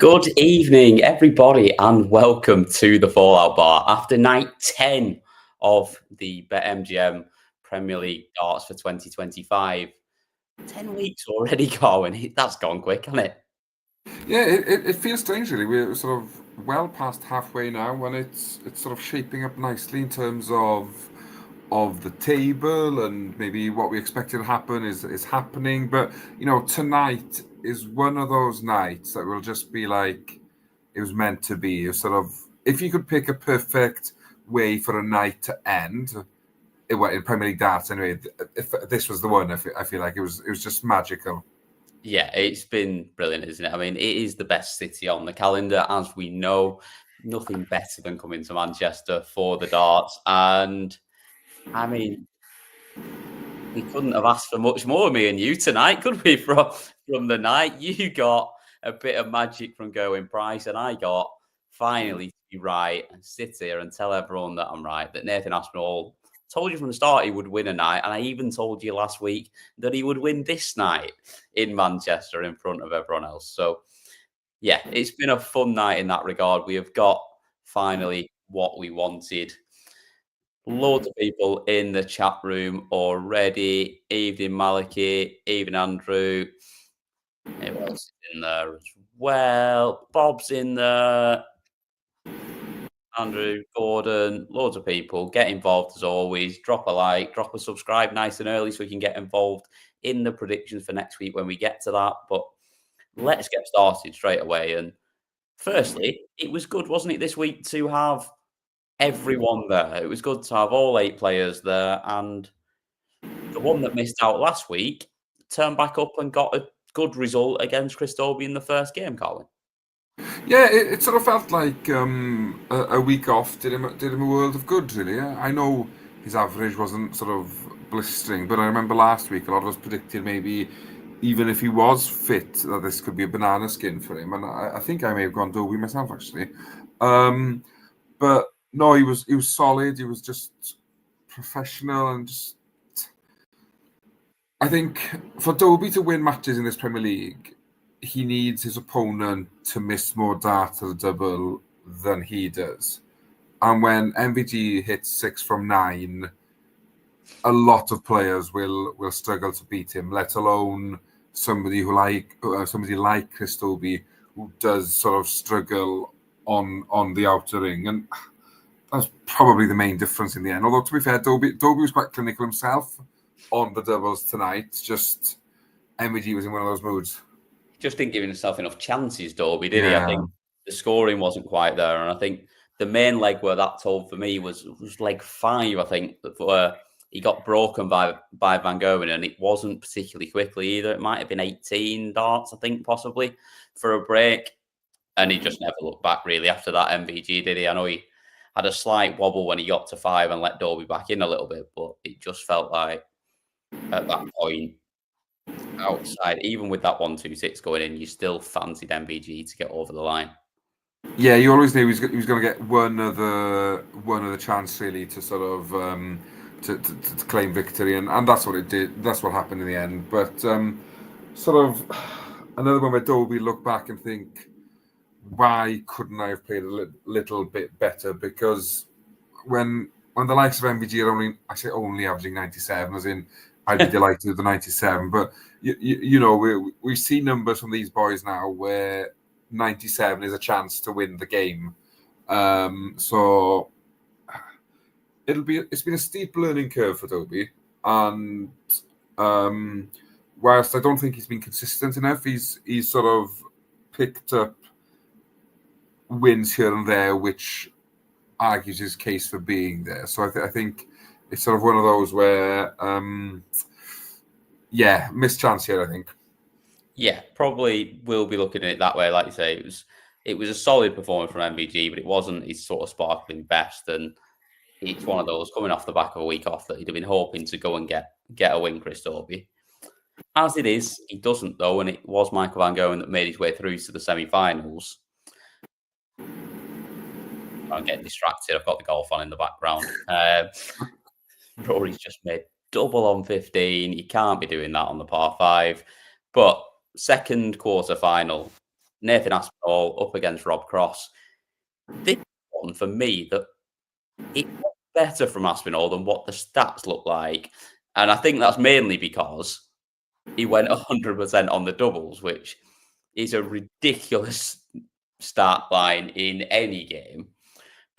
Good evening, everybody, and welcome to the Fallout Bar. After night 10 of the BetMGM Premier League darts for 2025, 10 weeks already going. That's gone quick, hasn't it? Yeah, it feels strange, really. We're sort of well past halfway now, and it's sort of shaping up nicely in terms of the table, and maybe what we expected to happen is happening. But tonight is one of those nights that will just be like it was meant to be. It's sort of, if you could pick a perfect way for a night to end, in Premier League darts anyway, if this was the one, I feel like it was just magical. Yeah, it's been brilliant, isn't it? I mean, it is the best city on the calendar, as we know. Nothing better than coming to Manchester for the darts. And I mean, we couldn't have asked for much more, me and you, tonight, could we? From the night, you got a bit of magic from Gerwen Price, and I got finally to be right and sit here and tell everyone that I'm right. That Nathan Aspinall told you from the start he would win a night, and I even told you last week that he would win this night in Manchester in front of everyone else. So, yeah, it's been a fun night in that regard. We have got finally what we wanted. Loads of people in the chat room already. Evening, Maliki. Evening, Andrew. Who else is in there as well? Bob's in there. Andrew, Gordon, loads of people. Get involved as always. Drop a like, drop a subscribe nice and early so we can get involved in the predictions for next week when we get to that. But let's get started straight away. And firstly, it was good, wasn't it, this week to have everyone there. It was good to have all 8 players there, and the one that missed out last week turned back up and got a good result against Dobey in the first game, Colin. Yeah, it sort of felt like a week off did him a world of good, really. I know his average wasn't sort of blistering, but I remember last week a lot of us predicted maybe even if he was fit that this could be a banana skin for him, and I think I may have gone Dobey myself actually. But no, he was solid. He was just professional, and just I think for Dobey to win matches in this Premier League, he needs his opponent to miss more darts at the double than he does. And when MVG hits 6 from 9, a lot of players will struggle to beat him, let alone somebody like Chris Dobey, who does sort of struggle on the outer ring. And that's probably the main difference in the end. Although, to be fair, Dobey was quite clinical himself on the doubles tonight. Just MVG was in one of those moods. Just didn't give himself enough chances, Dobey, did he? I think the scoring wasn't quite there. And I think the main leg where that told for me was leg 5, I think, where he got broken by Van Gerwen, and it wasn't particularly quickly either. It might have been 18 darts, I think, possibly, for a break. And he just never looked back, really, after that MVG, did he? I know he had a slight wobble when he got to 5 and let Dobey back in a little bit, but it just felt like at that point, outside, even with that 1-2-6 going in, you still fancied MVG to get over the line. Yeah, you always knew he was going to get one other chance, really, to sort of to claim victory, and that's what it did. That's what happened in the end. But sort of another one where Dobey look back and think, why couldn't I have played a little bit better? Because when the likes of MVG are only averaging 97, as in I'd be delighted with the 97, but we see numbers from these boys now where 97 is a chance to win the game. So it's been a steep learning curve for Dobey, and whilst I don't think he's been consistent enough, he's sort of picked up wins here and there, which argues his case for being there. So I think it's sort of one of those where, missed chance here, I think. Yeah, probably will be looking at it that way. Like you say, it was a solid performance from MVG, but it wasn't his sort of sparkling best. And it's one of those coming off the back of a week off that he'd have been hoping to go and get a win, Chris Dobey. As it is, he doesn't though, and it was Michael Van Gerwen that made his way through to the semi-finals. I'm getting distracted. I've got the golf on in the background. Rory's just made double on 15. You can't be doing that on the par 5. But second quarter final, Nathan Aspinall up against Rob Cross. This one for me that it was better from Aspinall than what the stats look like, and I think that's mainly because he went 100% on the doubles, which is a ridiculous start line in any game.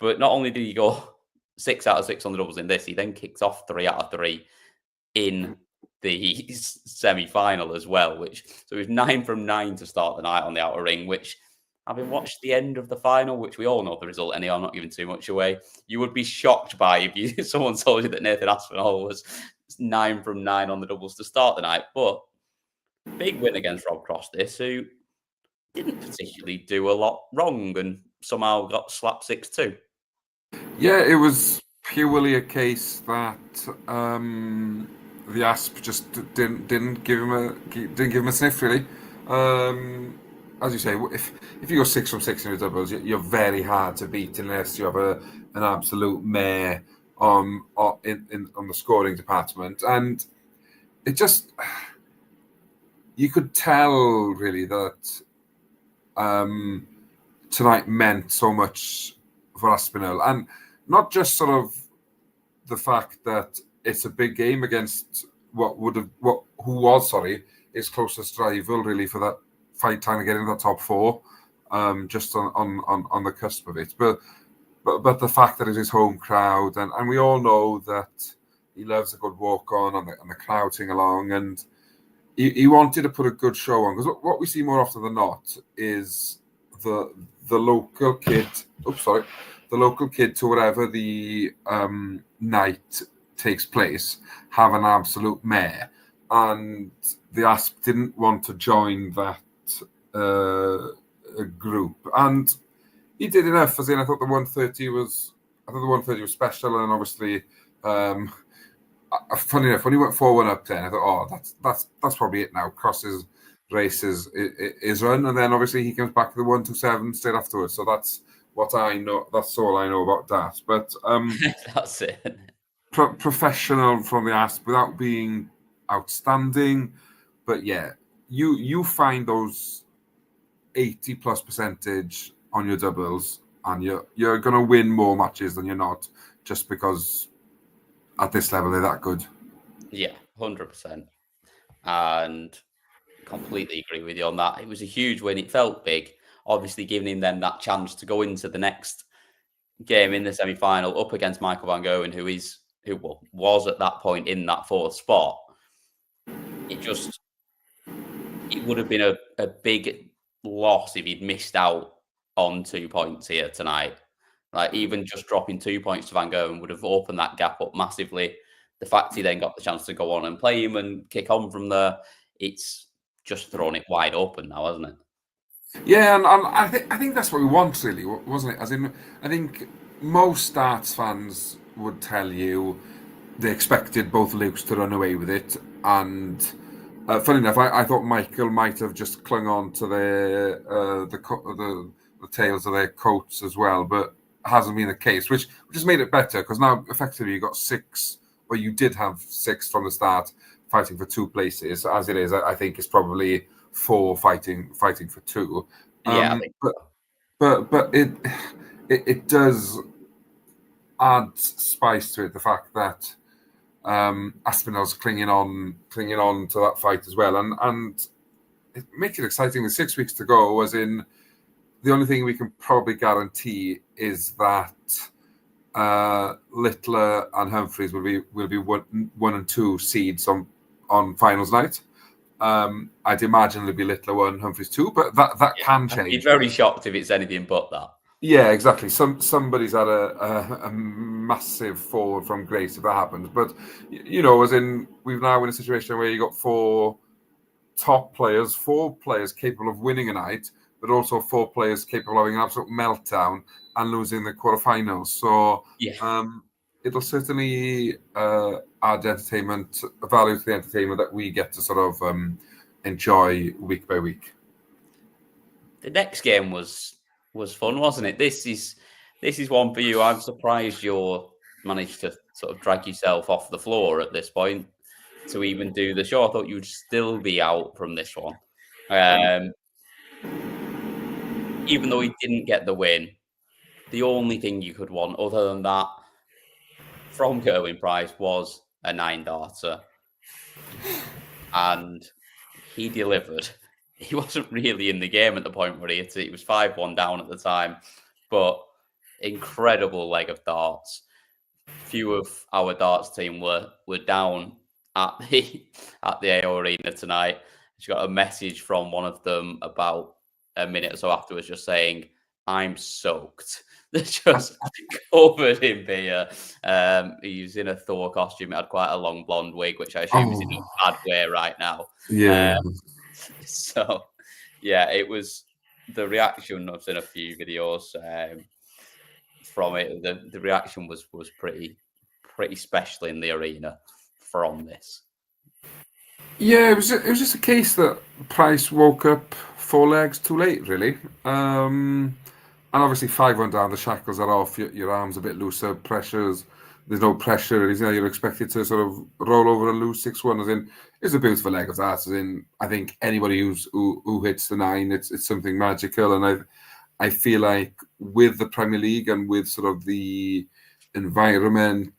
But not only did he go 6 out of 6 on the doubles in this, he then kicks off 3 out of 3 in the semi-final as well, which so it was 9 from 9 to start the night on the outer ring, which having watched the end of the final, which we all know the result anyway, I'm not giving too much away, you would be shocked by if someone told you that Nathan Aspinall was 9 from 9 on the doubles to start the night. But big win against Rob Cross this, who didn't particularly do a lot wrong and somehow got slapped 6-2. Yeah, it was purely a case that the Asp just didn't give him a sniff, really. As you say, if you go 6 from 6 in your doubles, you're very hard to beat unless you have an absolute mare on the scoring department, and it just you could tell really that tonight meant so much for Aspinall, and not just sort of the fact that it's a big game against who was his closest rival really for that fight, trying to get in the top 4, just on the cusp of it. But the fact that it's his home crowd, and we all know that he loves a good walk on and the crowd sing along, and he wanted to put a good show on, because what we see more often than not is the local kid. The local kid to wherever the night takes place have an absolute mare, and the Asp didn't want to join that group, and he did enough. As in, I thought the 130 was special, and obviously, funny enough, when he went 4-1 up 10, I thought, that's probably it now. Cross's race is run, and then obviously he comes back to the 127 straight afterwards. So that's what I know. That's all I know about that. But that's it. Professional from the Asp without being outstanding, but yeah, you find those 80+% on your doubles, and you're going to win more matches than you're not, just because at this level they're that good. Yeah, 100%, and completely agree with you on that. It was a huge win. It felt big, obviously giving him then that chance to go into the next game in the semi-final up against Michael van Gerwen, who was at that point in that 4th spot. It would have been a big loss if he'd missed out on 2 points here tonight. Like, even just dropping 2 points to Van Gerwen would have opened that gap up massively. The fact he then got the chance to go on and play him and kick on from there, it's just thrown it wide open now, hasn't it? Yeah, and I think that's what we want, really, wasn't it? As in, I think most darts fans would tell you they expected both Lukes to run away with it, and funny enough, I thought Michael might have just clung on to the tails of their coats as well, but hasn't been the case, which has made it better, because now effectively you got 6, or you did have 6 from the start fighting for 2 places. As it is, I think it's probably 4 fighting for 2. Yeah, but it does add spice to it, the fact that Aspinall's clinging on to that fight as well, and it makes it exciting with 6 weeks to go. As in, the only thing we can probably guarantee is that Littler and Humphries will be 1 and 2 seeds on finals night. I'd imagine it'll be Littler 1, Humphries 2, but that can change. I'd be very shocked if it's anything but that. Yeah, exactly. Somebody's had a massive fall from grace if that happens. But as in, we've now in a situation where you got 4 top players, 4 players capable of winning a night, but also 4 players capable of having an absolute meltdown and losing the quarterfinals. So it'll certainly add entertainment, value to the entertainment that we get to sort of enjoy week by week. The next game was fun, wasn't it? This is one for you. I'm surprised you managed to sort of drag yourself off the floor at this point to even do the show. I thought you'd still be out from this one. even though he didn't get the win, the only thing you could want other than that from Gerwen Price was a 9-darter, and he delivered. He wasn't really in the game at the point where he hit it. It was 5-1 down at the time, but incredible leg of darts. Few of our darts team were down at the AO Arena tonight. She got a message from one of them about a minute or so afterwards, just saying, "I'm soaked." They're just covered in beer. He was in a Thor costume. It had quite a long blonde wig, which I assume is in a bad way right now. Yeah. So, yeah, it was the reaction. I've seen a few videos from it. The reaction was pretty special in the arena from this. Yeah, it was just a case that Price woke up 4 legs too late, really. And obviously 5-1 down, the shackles are off, your arms a bit looser, there's no pressure. You're expected to sort of roll over and lose 6-1. As in, it's a beautiful leg of that. As in, I think anybody who hits the 9, it's something magical. And I feel like with the Premier League and with sort of the environment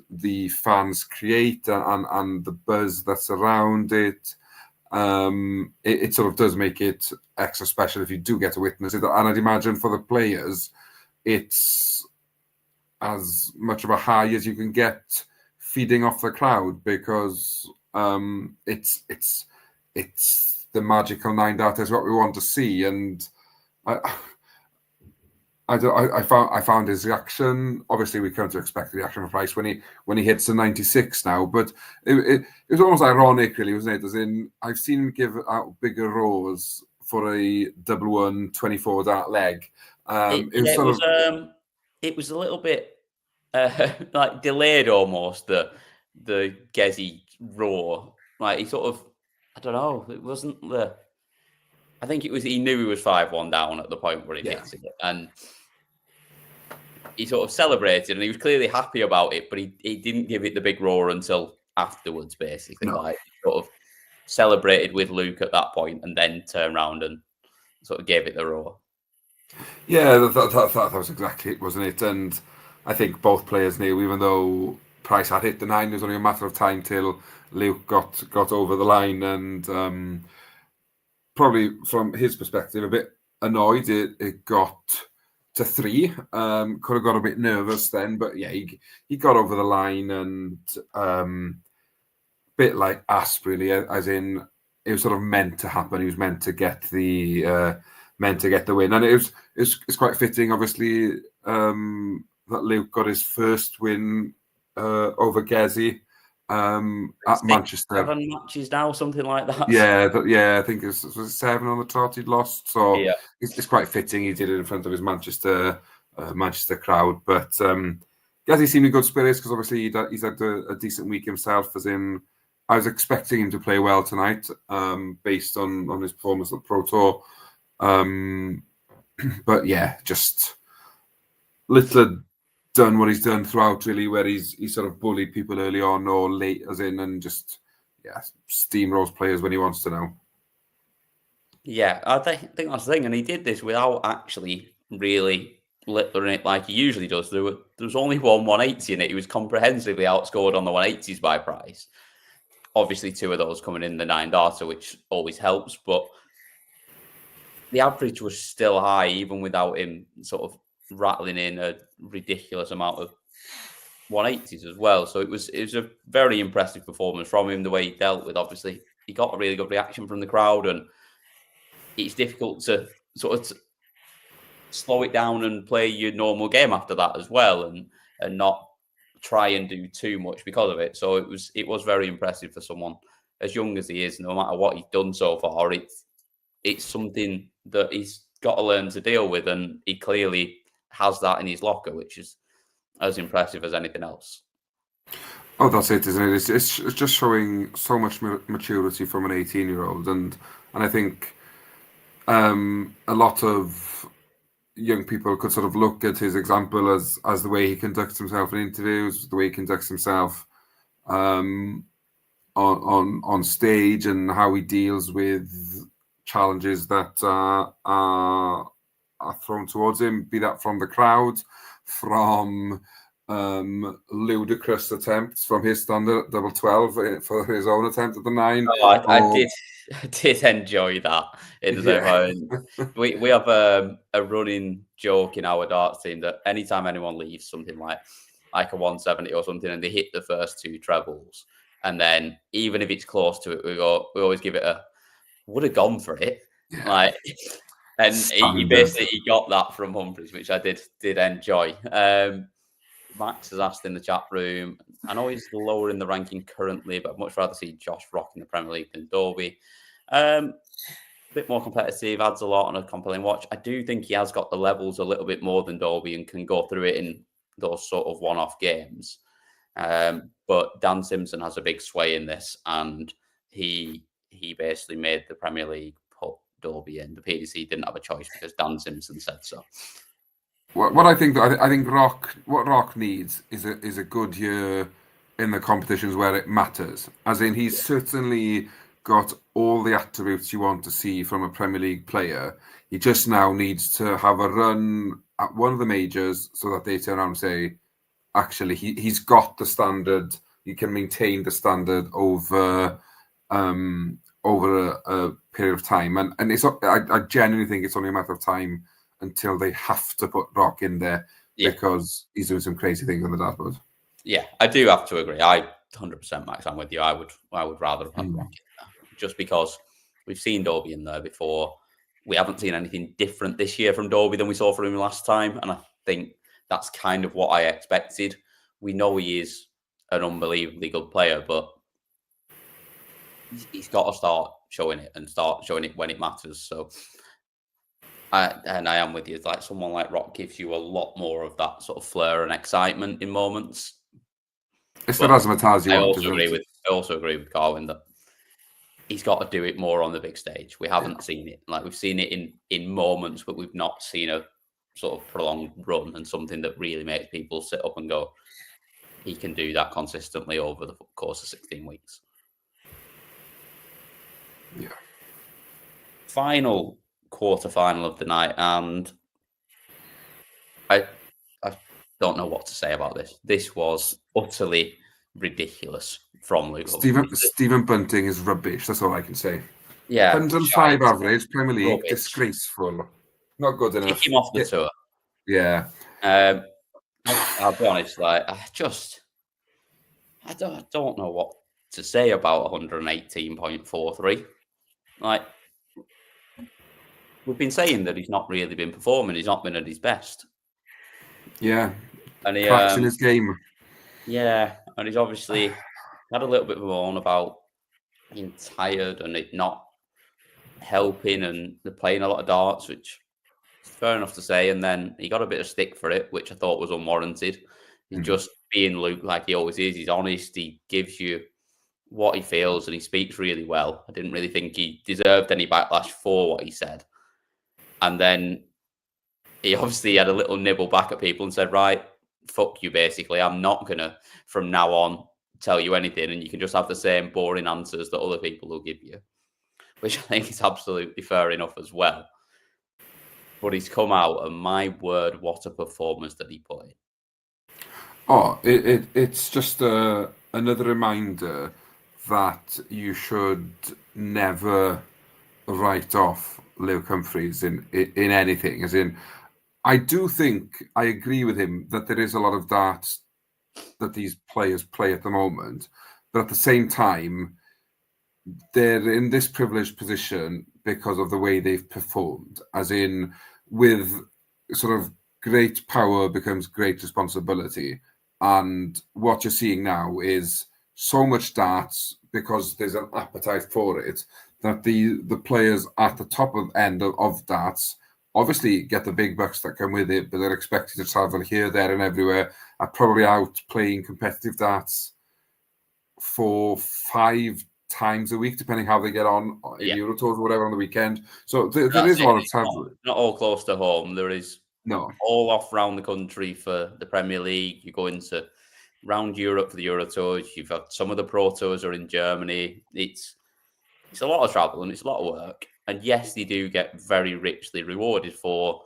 the fans create and the buzz that's around it, it sort of does make it extra special if you do get to witness it. And I'd imagine for the players, it's as much of a high as you can get feeding off the crowd, because it's the magical 9-darter is what we want to see. And I found his reaction. Obviously, we come to expect the reaction from Price when he hits the 96 now, but it was almost ironic, really, wasn't it? As in, I've seen him give out bigger roars for a 1-1 24-dart leg. It was a little bit like delayed almost, the Gezi roar. Like he sort of, I don't know, it wasn't the. I think it was he knew he was 5-1 down at the point where he hit it, and he sort of celebrated, and he was clearly happy about it, but he didn't give it the big roar until afterwards, basically. No. Like, he sort of celebrated with Luke at that point and then turned around and sort of gave it the roar. Yeah, that was exactly it, wasn't it? And I think both players knew, even though Price had hit the 9, it was only a matter of time till Luke got over the line, and probably from his perspective, a bit annoyed it got to 3. Could have got a bit nervous then, but yeah, he got over the line, and bit like Asp, really, as in it was sort of meant to happen. He was meant to get the win, and it's quite fitting, obviously, that Luke got his first win over Gezi at Manchester. 7 matches now, something like that. Yeah, I think it was 7 on the trot he'd lost. So yeah, it's quite fitting he did it in front of his Manchester crowd. But Gezi seemed in good spirits, because obviously he's had a decent week himself. As in, I was expecting him to play well tonight, based on his performance at the Pro Tour. But yeah, just little done what he's done throughout, really, where he's sort of bullied people early on or late, as in, and just steamrolls players when he wants to now. Yeah, I think that's the thing, and he did this without actually really littering it like he usually does. There was only one 180 in it. He was comprehensively outscored on the 180s by Price. Obviously, 2 of those coming in the 9-darter, which always helps, but the average was still high, even without him sort of rattling in a ridiculous amount of 180s as well. So it was a very impressive performance from him, the way he dealt with. Obviously, he got a really good reaction from the crowd, and it's difficult to sort of slow it down and play your normal game after that as well, and not try and do too much because of it. So it was very impressive for someone as young as he is. No matter what he's done so far, it's something that he's got to learn to deal with, and he clearly has that in his locker, which is as impressive as anything else. Oh, that's it, isn't it? It's just showing so much maturity from an 18-year-old, and I think a lot of young people could sort of look at his example as the way he conducts himself in interviews, the way he conducts himself on stage, and how he deals with challenges that are are thrown towards him, be that from the crowd, from ludicrous attempts from his standard double 12 for his own attempt at the 9. Oh, I did I did enjoy that in the same Yeah. way. We have a running joke in our darts team that anytime anyone leaves something like a 170 or something and they hit the first 2 trebles, and then even if it's close to it, we always give it a would have gone for it. Yeah. Like and he Standard. basically he got that from Humphries, which I did enjoy. Max has asked in the chat room. I know he's lower in the ranking currently, but I'd much rather see Josh Rock in the Premier League than Dobey. Bit more competitive, adds a lot on a compelling watch. I do think he has got the levels a little bit more than Dobey and can go through it in those sort of one-off games. But Dan Simpson has a big sway in this, and he basically made the Premier League put Dobey in. The PDC didn't have a choice because Dan Simpson said so. What I think what Rock needs is a good year in the competitions where it matters. As in, he's certainly got all the attributes you want to see from a Premier League player. He just now needs to have a run at one of the majors so that they turn around and say, actually, he's got the standard. He can maintain the standard over a period of time. And I genuinely think it's only a matter of time until they have to put Rock in there because he's doing some crazy things on the dartboard. Yeah, I do have to agree. I 100% Max, I'm with you. I would rather have Rock in there just because we've seen Dobey in there before. We haven't seen anything different this year from Dobey than we saw from him last time, and I think that's kind of what I expected. We know he is an unbelievably good player, but he's got to start showing it and start showing it when it matters. So I am with you. Like someone like Rock gives you a lot more of that sort of flair and excitement in moments. It's the razzmatazz you want. I also agree with Gerwen that he's got to do it more on the big stage. We haven't seen it. Like we've seen it in moments, but we've not seen a sort of prolonged run and something that really makes people sit up and go, he can do that consistently over the course of 16 weeks. Yeah. Final quarter-final of the night, and I don't know what to say about this. This was utterly ridiculous from Luke. Stephen Bunting is rubbish. That's all I can say. Yeah, 105 average, Premier League, rubbish. Disgraceful. Not good enough. Kick him off the tour. Yeah. I'll be honest. Like, I don't know what to say about 118.43. Like, we've been saying that he's not really been performing. He's not been at his best. Yeah. And he cracks in his game. Yeah, and he's obviously had a little bit of a moan about being tired and it not helping, and they're playing a lot of darts, which is fair enough to say. And then he got a bit of stick for it, which I thought was unwarranted. He's just being Luke like he always is. He's honest. He gives you what he feels, and he speaks really well. I didn't really think he deserved any backlash for what he said. And then he obviously had a little nibble back at people and said, right, fuck you, basically. I'm not going to, from now on, tell you anything, and you can just have the same boring answers that other people will give you, which I think is absolutely fair enough as well. But he's come out, and my word, what a performance that he put in. Oh, it's just another reminder that you should never write off Luke Humphries in anything. As in, I do think I agree with him that there is a lot of darts that these players play at the moment, but at the same time, they're in this privileged position because of the way they've performed. As in, with sort of great power becomes great responsibility. And what you're seeing now is so much darts because there's an appetite for it that the players at the top of end of darts obviously get the big bucks that come with it, but they're expected to travel here, there, and everywhere. Are probably out playing competitive darts 4-5 times a week, depending how they get on in Euro Tours or whatever on the weekend. So there is a lot of travel. Not all close to home. There is no all off around the country for the Premier League. You go into round Europe for the Euro Tours. You've got some of the Pro Tours are in Germany. It's a lot of travel and it's a lot of work. And yes, they do get very richly rewarded for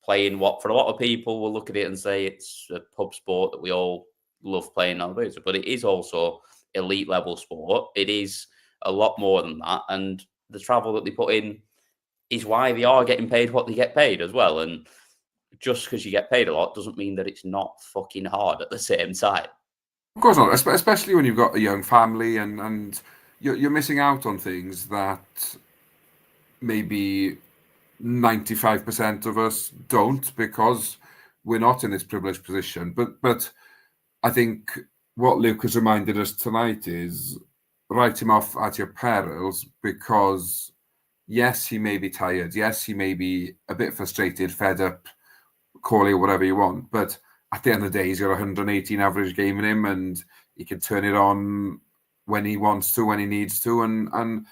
playing what for a lot of people will look at it and say it's a pub sport that we all love playing on the boozer, but it is also elite level sport. It is a lot more than that, and the travel that they put in is why they are getting paid what they get paid as well. And just because you get paid a lot doesn't mean that it's not fucking hard at the same time. Of course not, especially when you've got a young family and you're missing out on things that maybe 95% of us don't because we're not in this privileged position. But I think what Luke has reminded us tonight is write him off at your perils because yes, he may be tired. Yes, he may be a bit frustrated, fed up, call it whatever you want. But at the end of the day, he's got 118 average game in him and he can turn it on when he wants to, when he needs to, and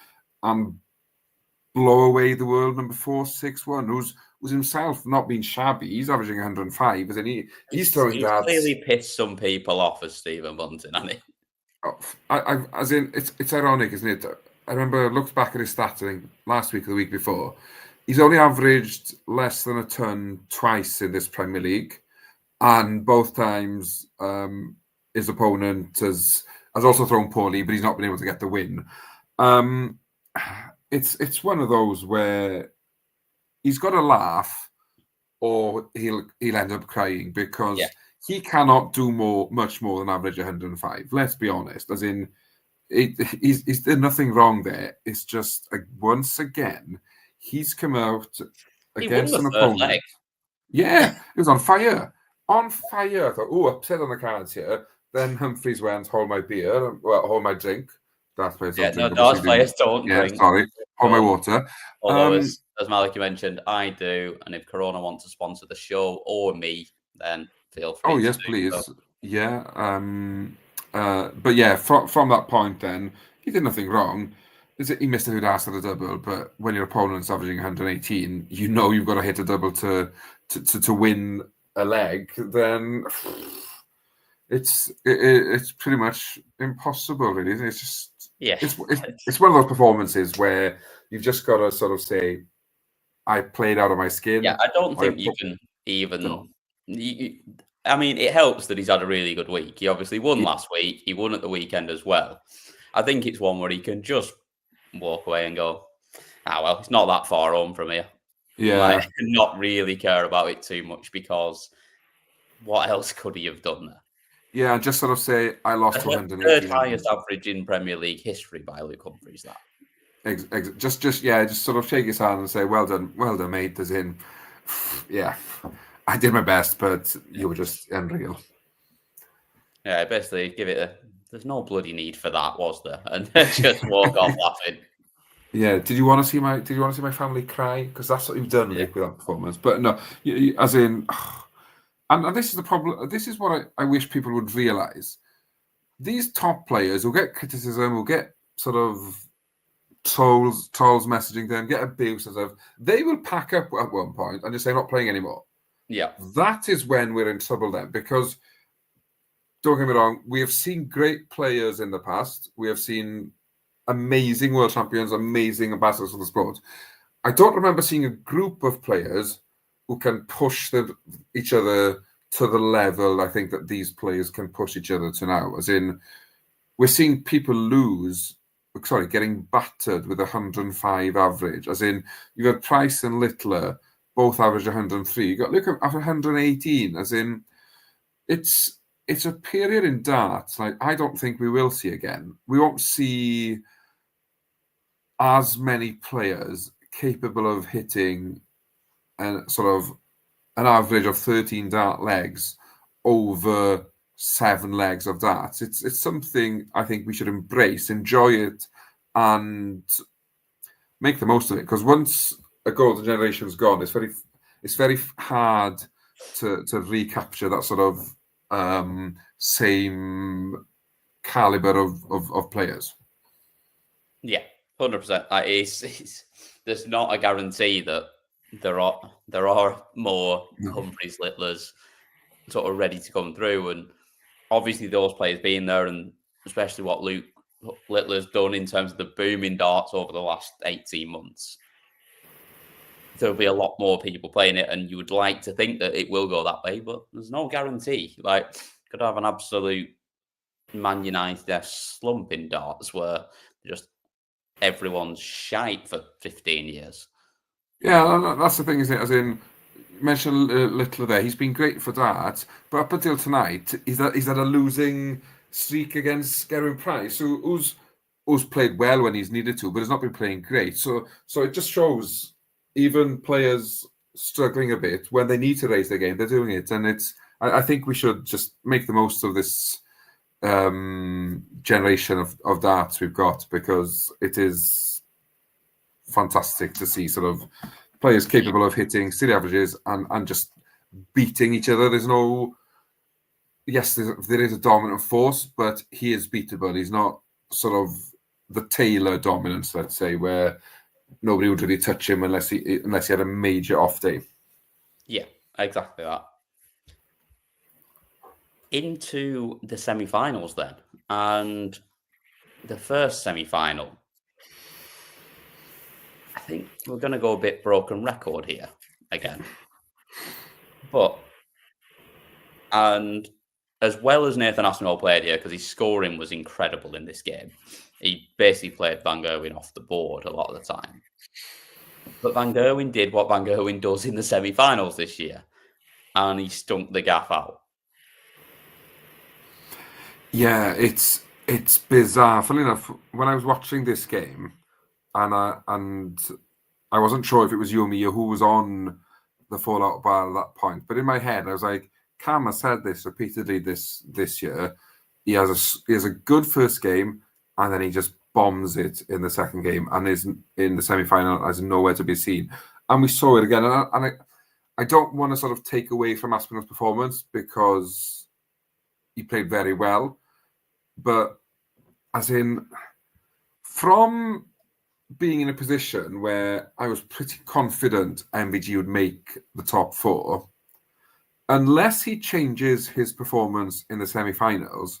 blow away the world number 461, who's himself not being shabby. He's averaging 105, isn't he? He's throwing darts. Clearly pissed some people off as Stephen Bunting, hasn't he? As in, it's ironic, isn't it? I remember I looked back at his stats, I think, last week or the week before. He's only averaged less than a ton twice in this Premier League. And both times his opponent has also thrown poorly, but he's not been able to get the win. It's one of those where he's got to laugh or he'll end up crying because he cannot do much more than average 105. Let's be honest. As in, he's done nothing wrong there. It's just once again he's come out against an opponent. Leg. Yeah, he was on fire. On fire. I thought, upset on the cards here. Then Humphries went, hold my beer, hold my drink. Darts players don't drink. Darts players don't drink. Sorry, hold my water. Although, as Maliki mentioned, I do. And if Corona wants to sponsor the show or me, then feel free. Oh, yes, please. So. Yeah. But yeah, from that point then, he did nothing wrong. He missed a few darts at a double, but when your opponent's averaging 118, you know you've got to hit a double to win a leg, then it's pretty much impossible, really. It's just it's one of those performances where you've just got to sort of say, I played out of my skin. Yeah, I don't think you can even. No. I mean, it helps that he's had a really good week. He obviously won last week. He won at the weekend as well. I think it's one where he can just walk away and go, well, it's not that far home from here. Yeah. Not really care about it too much because what else could he have done there? Yeah, just sort of say, I lost 118. Third highest average in Premier League history by Luke Humphries, that. Just sort of shake his hand and say, well done, mate. As in, yeah, I did my best, but you were just unreal. Yeah, basically give it there's no bloody need for that, was there? And just walk off laughing. Yeah, did you want to see my family cry? Because that's what you've done, Luke, with that performance. But no, as in, and this is the problem. This is what I wish people would realise. These top players will get criticism, will get sort of trolls messaging them, get abuse and stuff. They will pack up at one point and just say, not playing anymore. Yeah. That is when we're in trouble then, because don't get me wrong, we have seen great players in the past. We have seen amazing world champions, amazing ambassadors for the sport. I don't remember seeing a group of players who can push each other to the level I think that these players can push each other to now. As in, we're seeing people getting battered with 105 average. As in, you've got Price and Littler, both average 103. You got look at 118. As in, it's a period in darts like I don't think we will see again. We won't see as many players capable of hitting sort of an average of 13 dart legs over 7 legs of darts. It's something I think we should embrace, enjoy it, and make the most of it. Because once a golden generation's gone, it's very hard to recapture that sort of same caliber of players. Yeah, 100%. There's not a guarantee that there are more Humphries, Littlers sort of ready to come through, and obviously those players being there, and especially what Luke Littler's done in terms of the boom in darts over the last 18 months. there'll be a lot more people playing it, and you would like to think that it will go that way, but there's no guarantee. Like, could have an absolute Man United slump in darts where just everyone's shite for 15 years. Yeah, that's the thing, isn't it? As in, you mentioned Littler there. He's been great for darts, but up until tonight, he's had a losing streak against Gerwen Price, who's played well when he's needed to, but has not been playing great. So it just shows even players struggling a bit when they need to raise their game, they're doing it, and I think we should just make the most of this generation of darts we've got, because it is fantastic to see sort of players capable of hitting city averages and just beating each other. There's no, yes, there is a dominant force, but he is beatable. He's not sort of the Taylor dominance, let's say, where nobody would really touch him unless he had a major off day. Yeah, exactly that. Into the semi-finals then, and the first semi-final, I think we're going to go a bit broken record here again. And as well as Nathan Aspinall played here, because his scoring was incredible in this game, he basically played Van Gerwen off the board a lot of the time. But Van Gerwen did what Van Gerwen does in the semi-finals this year, and he stunk the gaff out. Yeah, it's bizarre. Funnily enough, when I was watching this game, and I wasn't sure if it was you or me who was on the fallout bar at that point, but in my head I was like, Cam has said this repeatedly this year. He has a good first game, and then he just bombs it in the second game, and is in the semi-final as nowhere to be seen. And we saw it again. And I don't want to sort of take away from Aspinall's performance, because he played very well, but as in, from being in a position where I was pretty confident MVG would make the top four, unless he changes his performance in the semi-finals,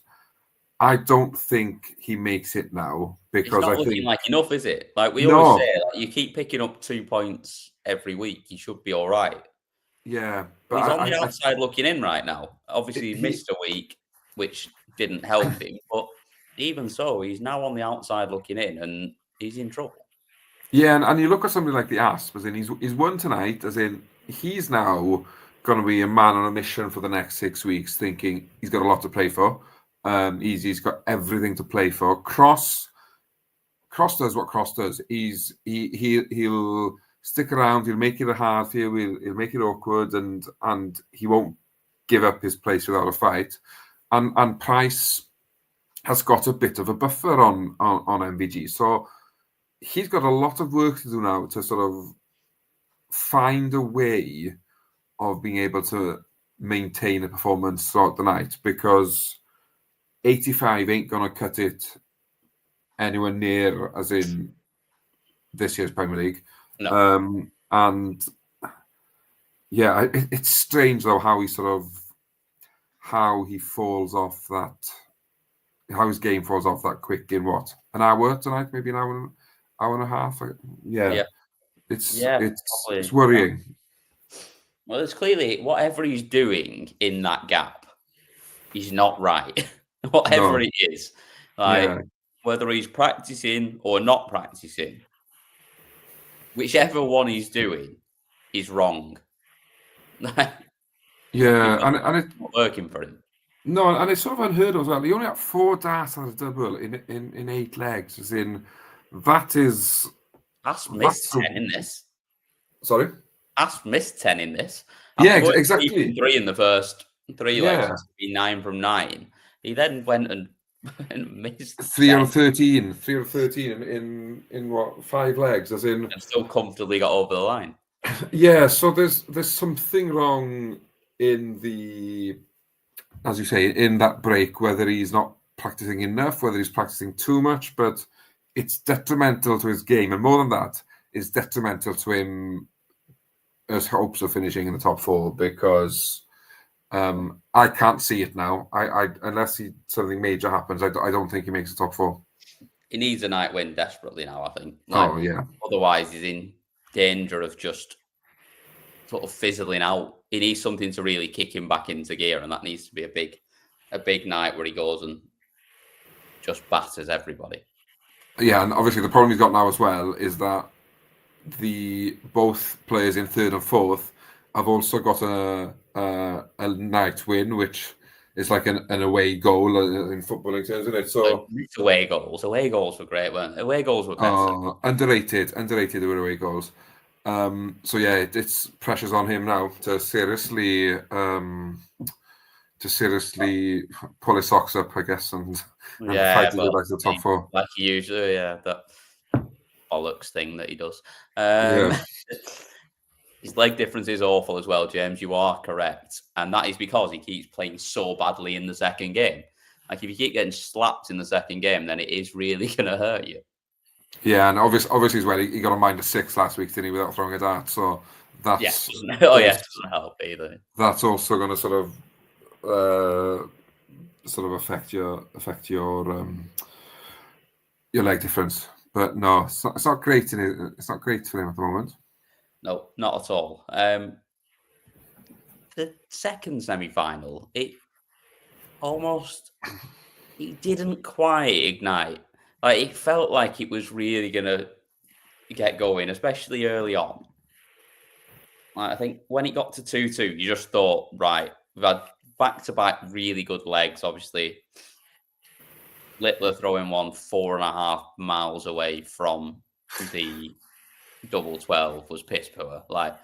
I don't think he makes it now, because it's not I looking think like enough, is it? Like we always say, like, you keep picking up 2 points every week, you should be all right. Yeah, but he's on the outside looking in right now. Obviously, he missed a week, which didn't help him. But even so, he's now on the outside looking in, and he's in trouble. Yeah, and you look at somebody like the Asp, as in he's won tonight, as in he's now going to be a man on a mission for the next 6 weeks, thinking he's got a lot to play for. He's got everything to play for. Cross does what Cross does. He'll stick around. He'll make it a hard for you. He'll make it awkward, and he won't give up his place without a fight. And Price has got a bit of a buffer on MVG, so he's got a lot of work to do now to sort of find a way of being able to maintain a performance throughout the night, because 85 ain't going to cut it anywhere near as in this year's Premier League. No. And yeah, it's strange though how he falls off that, how his game falls off that quick in what, an hour tonight, maybe an hour and a half. Yeah. It's worrying. Well, it's clearly whatever he's doing in that gap, he's not right. Whatever it is, like whether he's practicing or not practicing, whichever one he's doing is wrong. Yeah, and it's not working for him. No, and it's sort of unheard of as well. He only had 4 darts on a double in 8 legs. As in, that is. Asp missed 10 in this. Sorry? Asp missed 10 in this. Yeah, exactly. 3 in the first 3 legs, 9 from 9. He then went and missed 3 out of 13. 3 out of 13 in what, 5 legs, as in. And still comfortably got over the line. Yeah, so there's something wrong in the, as you say, in that break, whether he's not practicing enough, whether he's practicing too much, but it's detrimental to his game. And more than that, it's detrimental to him, his hopes of finishing in the top 4, because I can't see it now. I unless something major happens, I don't think he makes the top 4. He needs a night win desperately now, I think. Yeah. Otherwise, he's in danger of just sort of fizzling out. He needs something to really kick him back into gear, and that needs to be a big night where he goes and just batters everybody. Yeah, and obviously the problem he's got now as well is that both players in third and fourth have also got a night win, which is like an away goal in footballing terms, isn't it? So away goals were great, weren't they? Away goals were better. Underrated they were away goals. So yeah, it's pressures on him now to seriously pull his socks up, I guess, and fight to get back to the top four. Like he usually, that bollocks thing that he does. His leg difference is awful as well, James. You are correct. And that is because he keeps playing so badly in the second game. Like, if you keep getting slapped in the second game, then it is really going to hurt you. Yeah, and obviously as well, he got a -6 last week, didn't he, without throwing a dart. So that's... it doesn't help either. That's also going to sort of affect your leg difference. But no, it's not great. It's not great for him at the moment. No, not at all. The second semi-final, it didn't quite ignite. Like, it felt like it was really going to get going, especially early on. I think when it got to 2-2, you just thought, right, we've had back-to-back really good legs, obviously. Littler throwing one 4.5 miles away from the double 12 was piss poor. Like,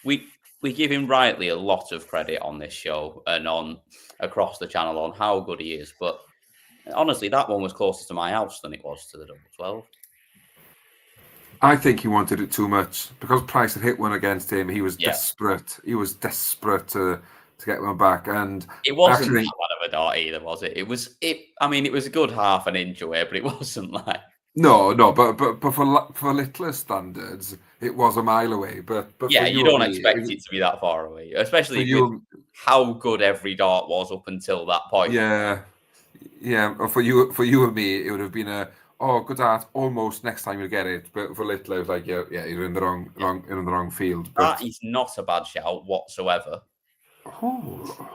we give him rightly a lot of credit on this show and on across the channel on how good he is, but honestly, that one was closer to my house than it was to the double 12. I think he wanted it too much because Price had hit one against him. He was desperate. He was desperate to get one back, and it wasn't that bad of a dart either, was it? It was a good half an inch away, but it wasn't like. No, but for Littler standards, it was a mile away. But yeah, you don't expect it to be that far away, especially with how good every dart was up until that point. Yeah. For you and me, it would have been good dart, almost next time you get it. But for Littler, it was like, you're in the wrong field. But that is not a bad shout whatsoever. Oh,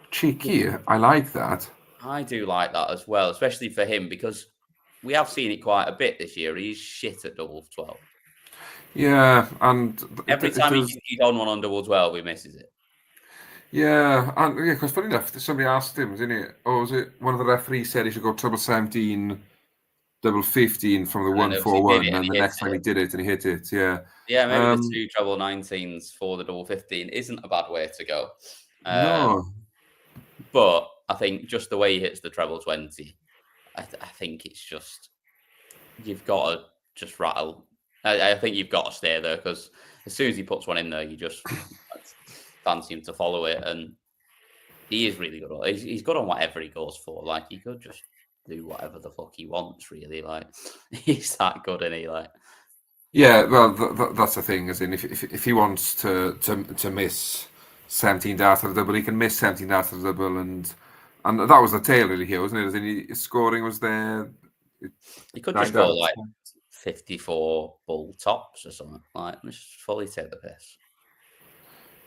cheeky! I like that. I do like that as well, especially for him because we have seen it quite a bit this year. He's shit at double 12. Yeah, and every time he's on one on double 12, he misses it. Yeah, and because funny enough, somebody asked him, didn't it? Or was it one of the referees said he should go treble 17, double 15 from the 141, and the next time he did it and he hit it. Yeah, maybe the 2 treble 19s for the double 15 isn't a bad way to go. No, but I think just the way he hits the treble 20, I think it's just you've got to just rattle. I think you've got to stay there because as soon as he puts one in there, you just fancy him to follow it, and he is really good. He's good on whatever he goes for. Like, he could just do whatever the fuck he wants, really. Like, he's that good, isn't he? Like, yeah. Well, that's the thing. As in, if he wants to miss 17 darts at a double, he can miss 17 darts at a double, and that was the tail really here, wasn't it? As in, his scoring was there. He could just go like 54 bull tops or something. Like, just fully take the piss.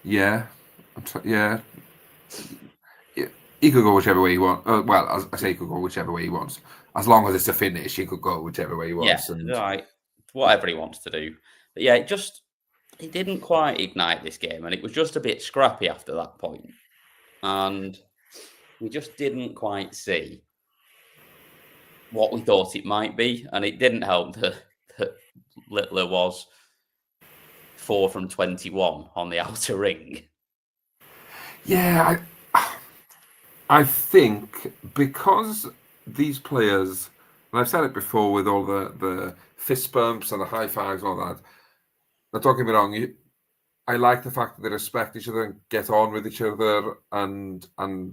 Yeah. He could go whichever way he wants. Well, I say he could go whichever way he wants. As long as it's a finish, he could go whichever way he wants. Yeah, right. Whatever he wants to do. But yeah, it didn't quite ignite this game, and it was just a bit scrappy after that point. And we just didn't quite see what we thought it might be. And it didn't help that Littler was 4 from 21 on the outer ring. Yeah, I think because these players, and I've said it before with all the fist bumps and the high fives and all that. Now, don't get me wrong, I like the fact that they respect each other and get on with each other and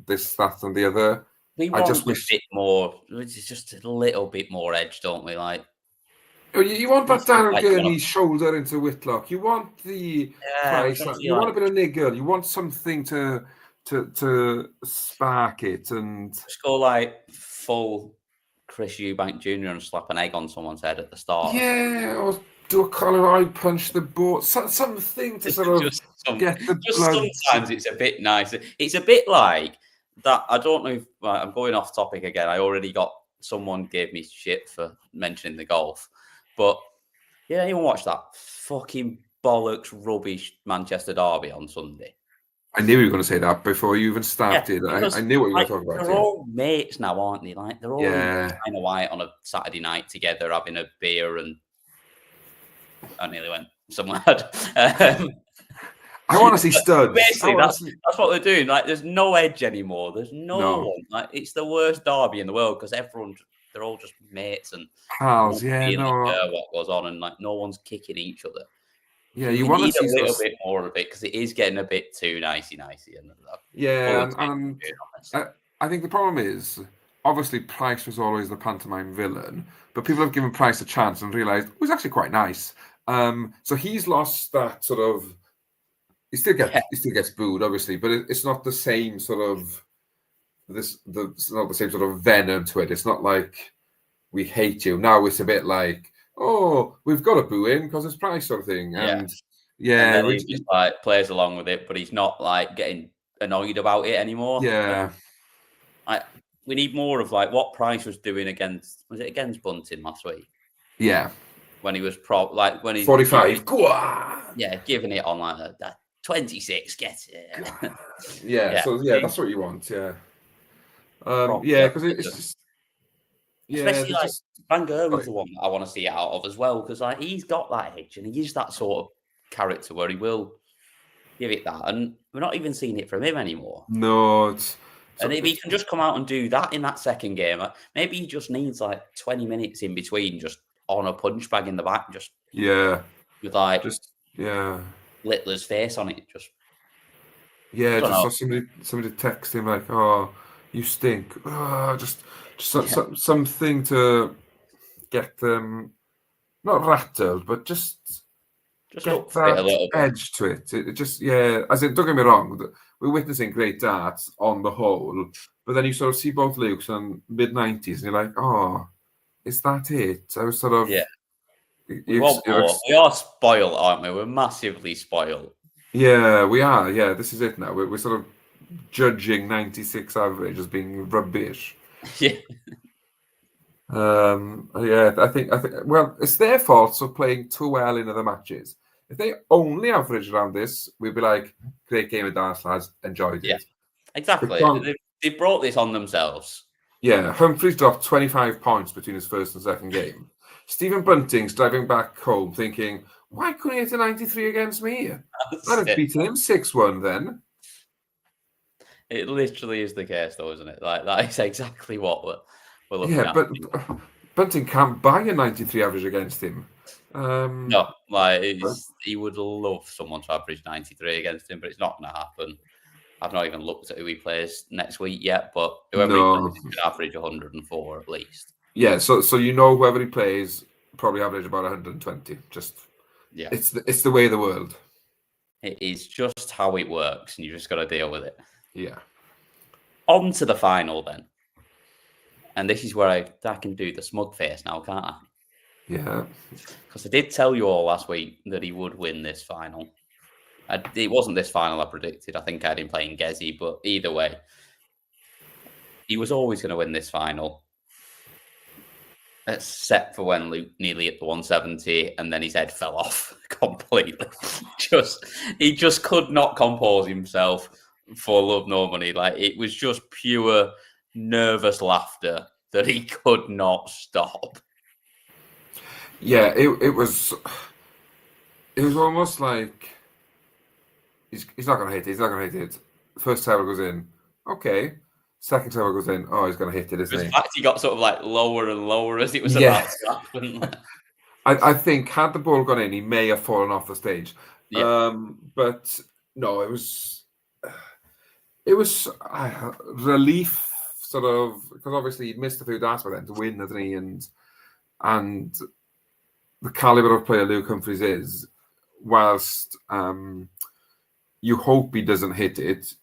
this, that, and the other. We want a bit more, just a little bit more edge, don't we? Like, you want that Darren Gurney's shoulder into Whitlock. You want the Price. You want a bit of niggle. You want something to spark it and just go like full Chris Eubank Jr. and slap an egg on someone's head at the start. Yeah, or do a collar eye punch the boat, something to sort of get the blood. Sometimes it's a bit nicer. It's a bit like that. I don't know if I'm going off topic again. I already got someone gave me shit for mentioning the golf, but yeah, anyone watch that fucking bollocks rubbish Manchester derby on Sunday? I knew you were going to say that before you even started. I knew what you were talking about. They're all mates now, aren't they? Like they're all in China White on a Saturday night together, having a beer, and I nearly went somewhere. I want to see studs. Basically, that's what they're doing. Like, there's no edge anymore. There's no one. Like, it's the worst derby in the world because they're all just mates and pals. Yeah, no. What goes on, and like no one's kicking each other. Yeah, you want to see a little bit more of it because it is getting a bit too nicey. And I think the problem is obviously Price was always the pantomime villain, but people have given Price a chance and realised he's actually quite nice. So he's lost that sort of. He still gets booed, obviously, but it's not the same sort of it's not the same sort of venom to it. It's not like we hate you. Now it's a bit like, oh, we've got to boo him because it's Price sort of thing. And he just like plays along with it, but he's not like getting annoyed about it anymore. Yeah. We need more of like what Price was doing against Bunting last week? Yeah. When he was when he's 45. Go on. Yeah, giving it on like that 26, get it. So that's what you want, yeah. Because it's just especially like Van Gerwen's the one that I want to see it out of as well, because like he's got that edge and he is that sort of character where he will give it that, and we're not even seeing it from him anymore. No, and if he can just come out and do that in that second game, maybe he just needs like 20 minutes in between, just on a punch bag in the back, just with like Littler's face on it, just saw somebody text him like, "Oh, you stink." Something to get them not rattled, but just get that edge to it. It just as in, don't get me wrong, we're witnessing great darts on the whole, but then you sort of see both Lukes in mid-90s, and you're like, "Oh, is that it?" I was sort of we are spoiled, aren't we? We're massively spoiled. Yeah, we are. Yeah, this is it now. We're sort of judging 96 average as being rubbish. I think. Well, it's their fault for playing too well in other matches. If they only average around this, we'd be like, great game of darts, lads. Enjoyed it. Yeah, exactly. They brought this on themselves. Yeah, Humphries dropped 25 points between his first and second game. Stephen Bunting's driving back home thinking, why couldn't he hit a 93 against me? I'd have beaten him 6-1 then. It literally is the case, though, isn't it? Like, that is exactly what we're looking at. But Bunting can't buy a 93 average against him. No, he would love someone to average 93 against him, but it's not going to happen. I've not even looked at who he plays next week yet, but whoever he plays is going to average 104 at least. Yeah, so whoever he plays probably average about 120. It's the way of the world. It is just how it works, and you just got to deal with it. Yeah. On to the final then. And this is where I can do the smug face now, can't I? Yeah. Because I did tell you all last week that he would win this final. It wasn't this final I predicted. I think I had him playing Gezi, but either way, he was always going to win this final. Except for when Luke nearly hit the 170 and then his head fell off completely. He just could not compose himself for love nor money. Like, it was just pure nervous laughter that he could not stop. Yeah, it was almost like he's not going to hit it. He's not going to hit it. First time it goes in, okay. Second time it goes in, oh, he's going to hit it, isn't he? In fact, he got sort of like lower and lower as it was about to happen. I think had the ball gone in, he may have fallen off the stage. Yeah. But no, it was relief, sort of, because obviously he missed a few darts by then to win, hasn't he? And the caliber of player Luke Humphries is, whilst you hope he doesn't hit it,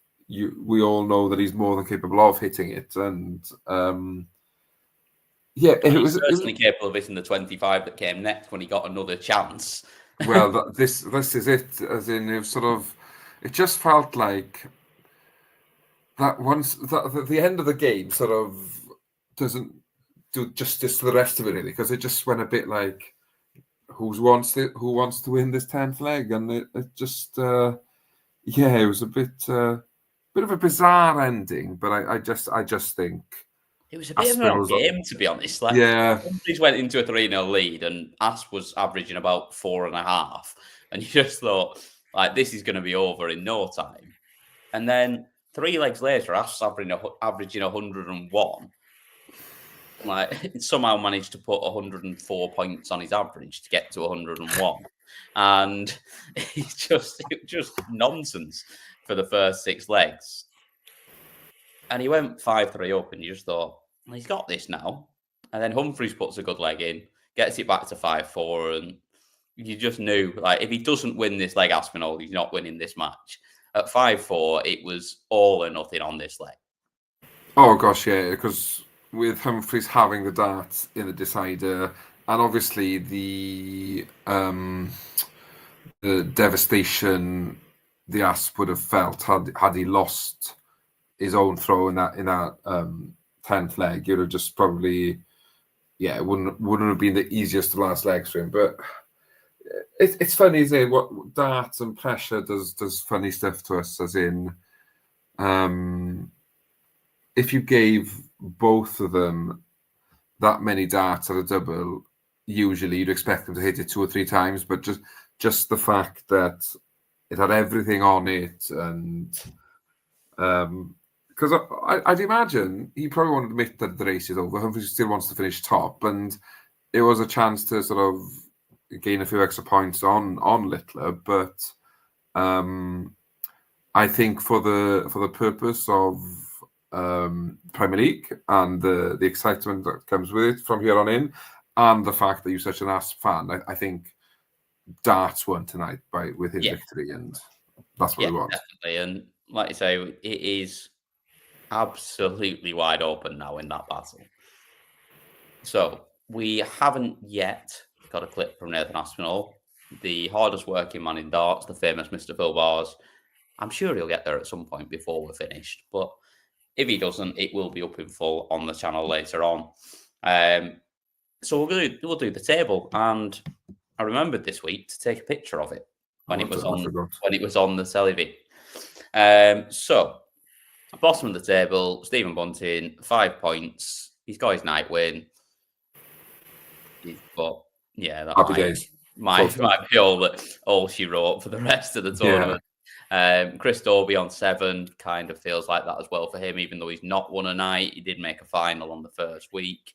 we all know that he's more than capable of hitting it, and Yeah, And he's certainly capable of hitting the 25 that came next when he got another chance. Well, this is it. As in, it just felt like that once that the end of the game sort of doesn't do justice to the rest of it, really, because it just went a bit like who wants to win this 10th leg, and it just it was a bit of a bizarre ending. But I just think it was a bit of an odd game, to be honest. Like, Humphries went into a 3-0 lead, and Asp was averaging about 4.5, and you just thought, like, this is going to be over in no time. And then 3 legs later, Asp's averaging 101. Like, somehow managed to put 104 points on his average to get to 101, and it just nonsense for the first 6 legs. And he went 5-3 up, and you just thought, well, he's got this now. And then Humphries puts a good leg in, gets it back to 5-4, and you just knew, like, if he doesn't win this leg, Aspinall, he's not winning this match. At 5-4, it was all or nothing on this leg. Oh gosh, yeah, because with Humphries having the dart in the decider, and obviously the devastation the Asp would have felt had he lost his own throw in that 10th leg, you'd have just probably, it wouldn't have been the easiest of last legs for him. But it's funny, isn't it? What darts and pressure does funny stuff to us, as in, if you gave both of them that many darts at a double, usually you'd expect them to hit it 2 or 3 times, but just the fact that it had everything on it, and because I'd imagine he probably won't admit that the race is over. Humphries still wants to finish top, and it was a chance to sort of gain a few extra points on Littler. But I think for the purpose of Premier League and the excitement that comes with it from here on in, and the fact that you're such an Asp fan, I think darts won tonight with his victory, and that's what we want. Definitely. And like you say, it is absolutely wide open now in that battle. So we haven't yet got a clip from Nathan Aspinall, the hardest working man in darts, the famous Mr. Phil Bars. I'm sure he'll get there at some point before we're finished, but if he doesn't, it will be up in full on the channel later on. So we'll do the table, and I remembered this week to take a picture of it when it was on the Celebi. So bottom of the table, Stephen Bunting, 5 points. He's got his night win. But yeah, that might be all she wrote for the rest of the tournament. Chris Dobey on 7 kind of feels like that as well for him, even though he's not won a night. He did make a final on the first week.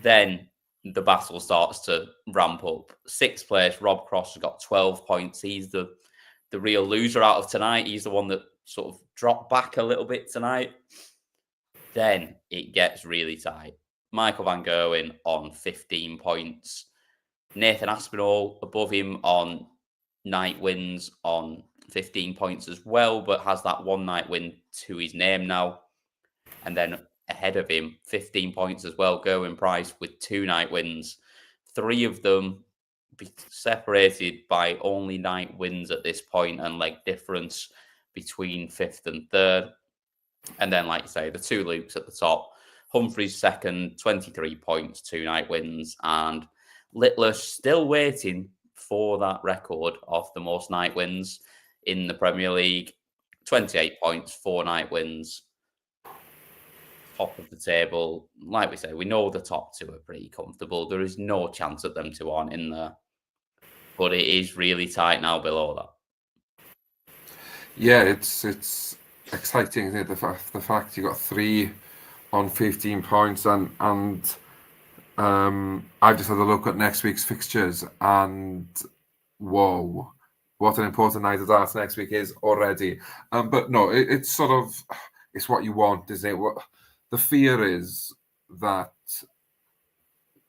Then the battle starts to ramp up. 6th place, Rob Cross has got 12 points. He's the real loser out of tonight. He's the one that sort of dropped back a little bit tonight. Then it gets really tight. Michael van Gerwen on 15 points. Nathan Aspinall above him on night wins on 15 points as well, but has that 1 night win to his name now. And then ahead of him, 15 points as well, Gerwen Price with 2 night wins. 3 of them separated by only night wins at this point, and leg difference between 5th and 3rd. And then, like you say, the 2 Lukes at the top. Humphries second, 23 points, 2 night wins, and Littler still waiting for that record of the most night wins in the Premier League. 28 points, 4 night wins. Top of the table. Like we say, we know the top 2 are pretty comfortable. There is no chance that them 2 aren't in there. But it is really tight now below that. Yeah, it's exciting, isn't it? The fact you got 3 on 15 points, and I've just had a look at next week's fixtures, and whoa, what an important night of darts next week is already. But no, it's sort of, it's what you want, isn't it? What the fear is that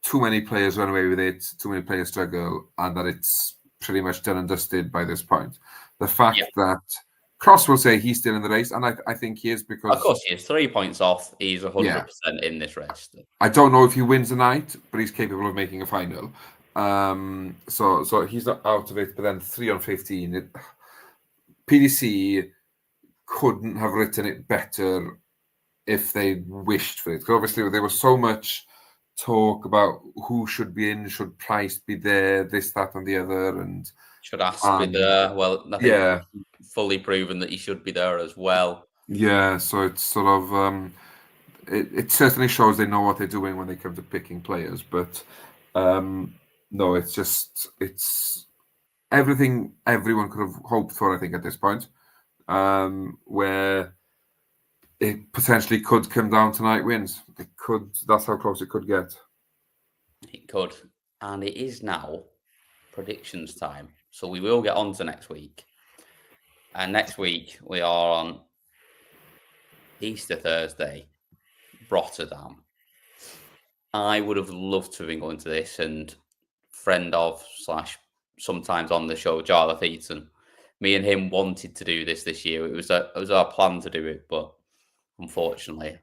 too many players run away with it, too many players struggle, and that it's pretty much done and dusted by this point. The fact that Cross will say he's still in the race, and I think he is because... Of course he is. 3 points off. He's 100% Yeah. in this race. I don't know if he wins the night, but he's capable of making a final. So he's not out of it, but then 3 on 15. PDC couldn't have written it better if they wished for it. Because obviously there was so much talk about who should be in, should Price be there, this, that, and the other, and should Asp be there. Well, I think yeah, fully proven that he should be there as well. Yeah, so it's sort of it certainly shows they know what they're doing when they come to picking players. But no, it's everything everyone could have hoped for. I think at this point, where it potentially could come down to night wins. It could. That's how close it could get. It could, and it is now predictions time. So we will get on to next week. And next week we are on Easter Thursday, Rotterdam. I would have loved to have been going to this, and friend of / sometimes on the show, Jarlath Eaton, me and him wanted to do this year. It was our plan to do it, but unfortunately,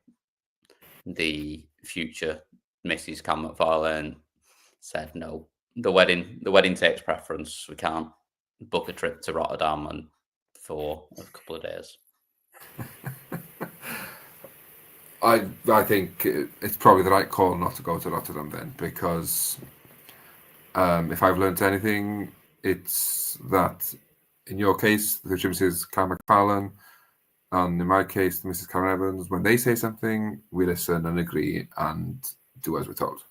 the future Mrs. Cam McFarlane said no. The wedding takes preference. We can't book a trip to Rotterdam and for a couple of days. I think it's probably the right call not to go to Rotterdam then, because if I've learned anything, it's that in your case, the Mrs. Cam McFarlane, and in my case, Mrs. Karen Evans, when they say something, we listen and agree and do as we're told.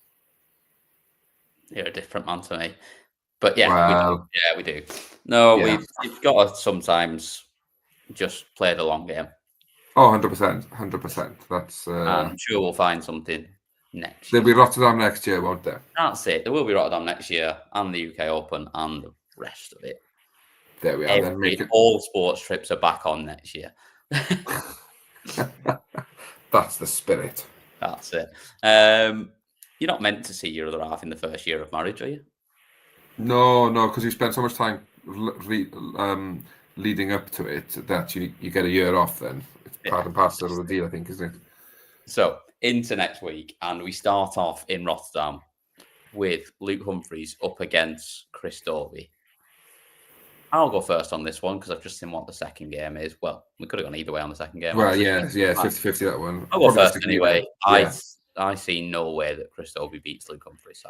You're a different man to me. But yeah, we do. No, we've got to sometimes just play the long game. Oh, 100%. That's. I'm sure we'll find something next year. There'll be Rotterdam next year, won't there? That's it. There will be Rotterdam next year, and the UK Open, and the rest of it. There we are. All sports trips are back on next year. That's the spirit. That's it. You're not meant to see your other half in the first year of marriage, are you? No, because you spend so much time leading up to it that you get a year off then. It's part and parcel of the deal, I think, isn't it? So, into next week, and we start off in Rotterdam with Luke Humphries up against Chris Dobey. I'll go first on this one because I've just seen what the second game is. Well, we could have gone either way on the second game. Well, yeah, 50-50 that one. I'll go first anyway. Yeah. I see no way that Chris Dobey beats Luke Humphries.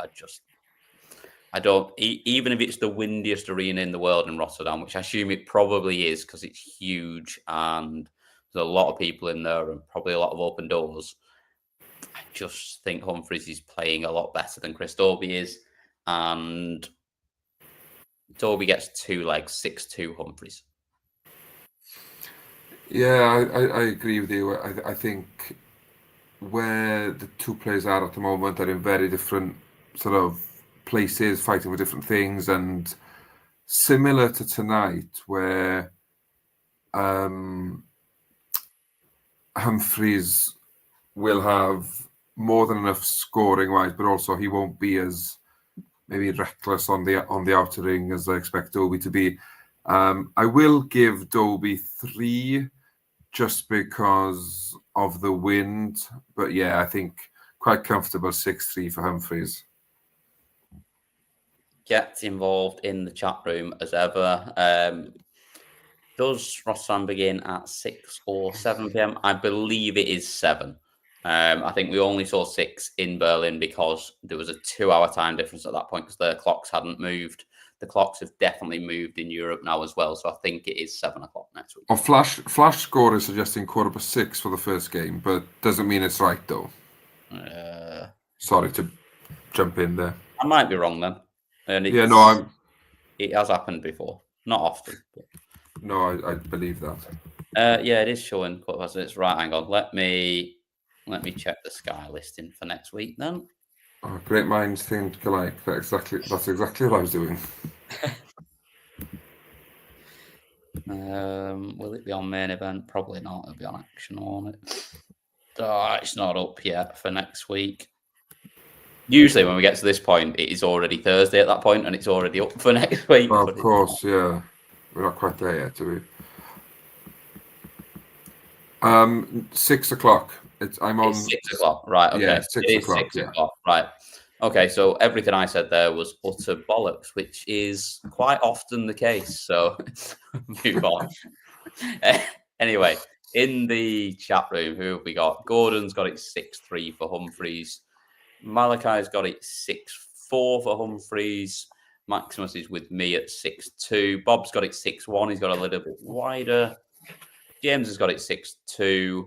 I don't, even if it's the windiest arena in the world in Rotterdam, which I assume it probably is because it's huge and there's a lot of people in there and probably a lot of open doors. I just think Humphries is playing a lot better than Chris Dobey is. And Dobey gets 2 legs, 6-2 Humphries. Yeah, I agree with you. I think where the two players are at the moment are in very different sort of places, fighting for different things, and similar to tonight, where Humphries will have more than enough scoring wise, but also he won't be as maybe reckless on the outer ring as I expect Dobey to be. I will give Dobey 3 just because of the wind, but yeah, I think quite comfortable 6-3 for Humphries. Get involved in the chat room as ever. Does Rotterdam begin at 6 or 7 p.m? I believe it is 7. I think we only saw 6 in Berlin because there was a 2-hour time difference at that point because the clocks hadn't moved. The clocks have definitely moved in Europe now as well, so I think it is 7 o'clock next week. Oh, Flash score is suggesting 6:15 for the first game, but doesn't mean it's right though. Sorry to jump in there. I might be wrong then. And yeah, no, it has happened before, not often. But... No, I believe that. Yeah, it is showing. It's right. Hang on. Let me check the Sky listing for next week then. Oh, great minds think alike. That's exactly what I was doing. Will it be on main event? Probably not. It'll be on action on it. Oh, it's not up yet for next week. Usually when we get to this point, it is already Thursday at that point, and it's already up for next week. Well, of course, yeah. We're not quite there yet, are we? 6 o'clock. I'm on. It's 6 o'clock, right? Yeah, Okay, 6 it is o'clock. 6 Yeah. o'clock, right? Okay, so everything I said there was utter bollocks, which is quite often the case. So move on. Anyway, in the chat room, who have we got? Gordon's got it 6-3 for Humphries. Malachi's got it 6-4 for Humphries. Maximus is with me at 6-2. Bob's got it 6-1. He's got a little bit wider. James has got it 6-2.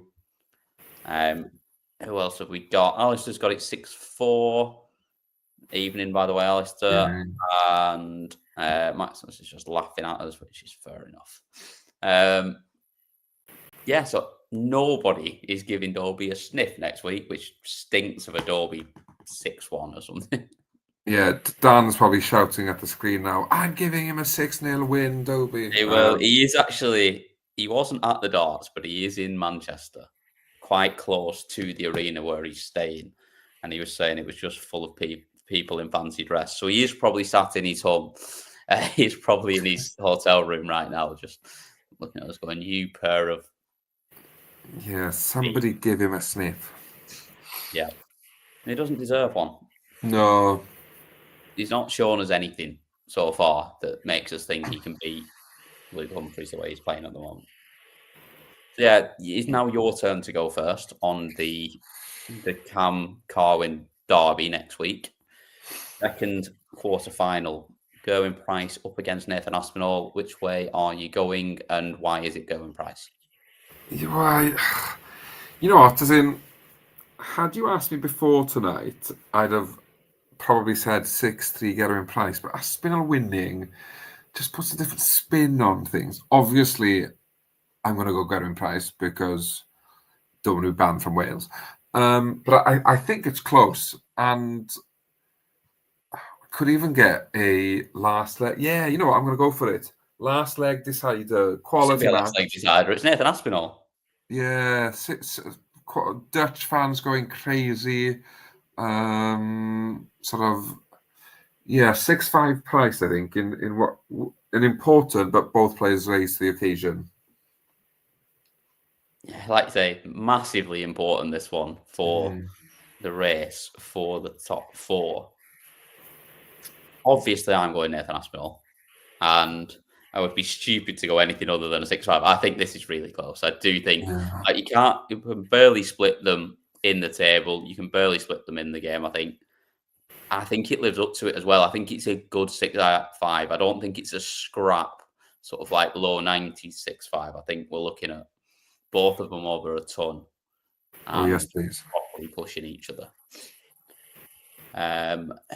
Who else have we got? Alistair's got it 6-4. Evening, by the way, Alistair. Yeah. And Maximus is just laughing at us, which is fair enough. Yeah, so nobody is giving Dobey a sniff next week, which stinks of a Dobey 6-1 or something. Yeah, Dan's probably shouting at the screen now. I'm giving him a 6-0 win, Dobey. Well, he is actually, he wasn't at the darts, but he is in Manchester, quite close to the arena where he's staying. And he was saying it was just full of people in fancy dress. So he is probably sat in his home. He's probably in his hotel room right now, just looking at us going, you pair of... Yeah, somebody give him a sniff. Yeah. He doesn't deserve one. No. He's not shown us anything so far that makes us think he can beat Luke Humphries the way he's playing at the moment. So yeah, it's now your turn to go first on the Cam Carwin derby next week. Second quarter final, Gerwen Price up against Nathan Aspinall. Which way are you going, and why is it Gerwen Price? Right. You know what? As in, had you asked me before tonight, I'd have probably said 6-3 Gerwen Price, but Aspinall winning just puts a different spin on things. Obviously, I'm going to go Gerwen Price because don't want to be banned from Wales. But I think it's close, and could even get a last leg. Yeah, you know what? I'm going to go for it. Last leg decider, quality match. Last leg decider. It's Nathan Aspinall. Yeah, Dutch fans going crazy. Sort of, yeah, 6-5 price. I think in what an important, but both players raised to the occasion. Yeah, like I say, massively important this one for the race for the top four. Obviously, I'm going Nathan Aspinall, and I would be stupid to go anything other than a 6-5. I think this is really close. I do think like, you can barely split them in the table. You can barely split them in the game. I think it lives up to it as well. I think it's a good 6-5. I don't think it's a scrap sort of like low 90s 6-5. I think we're looking at both of them over a ton. Oh yes, please. Properly pushing each other.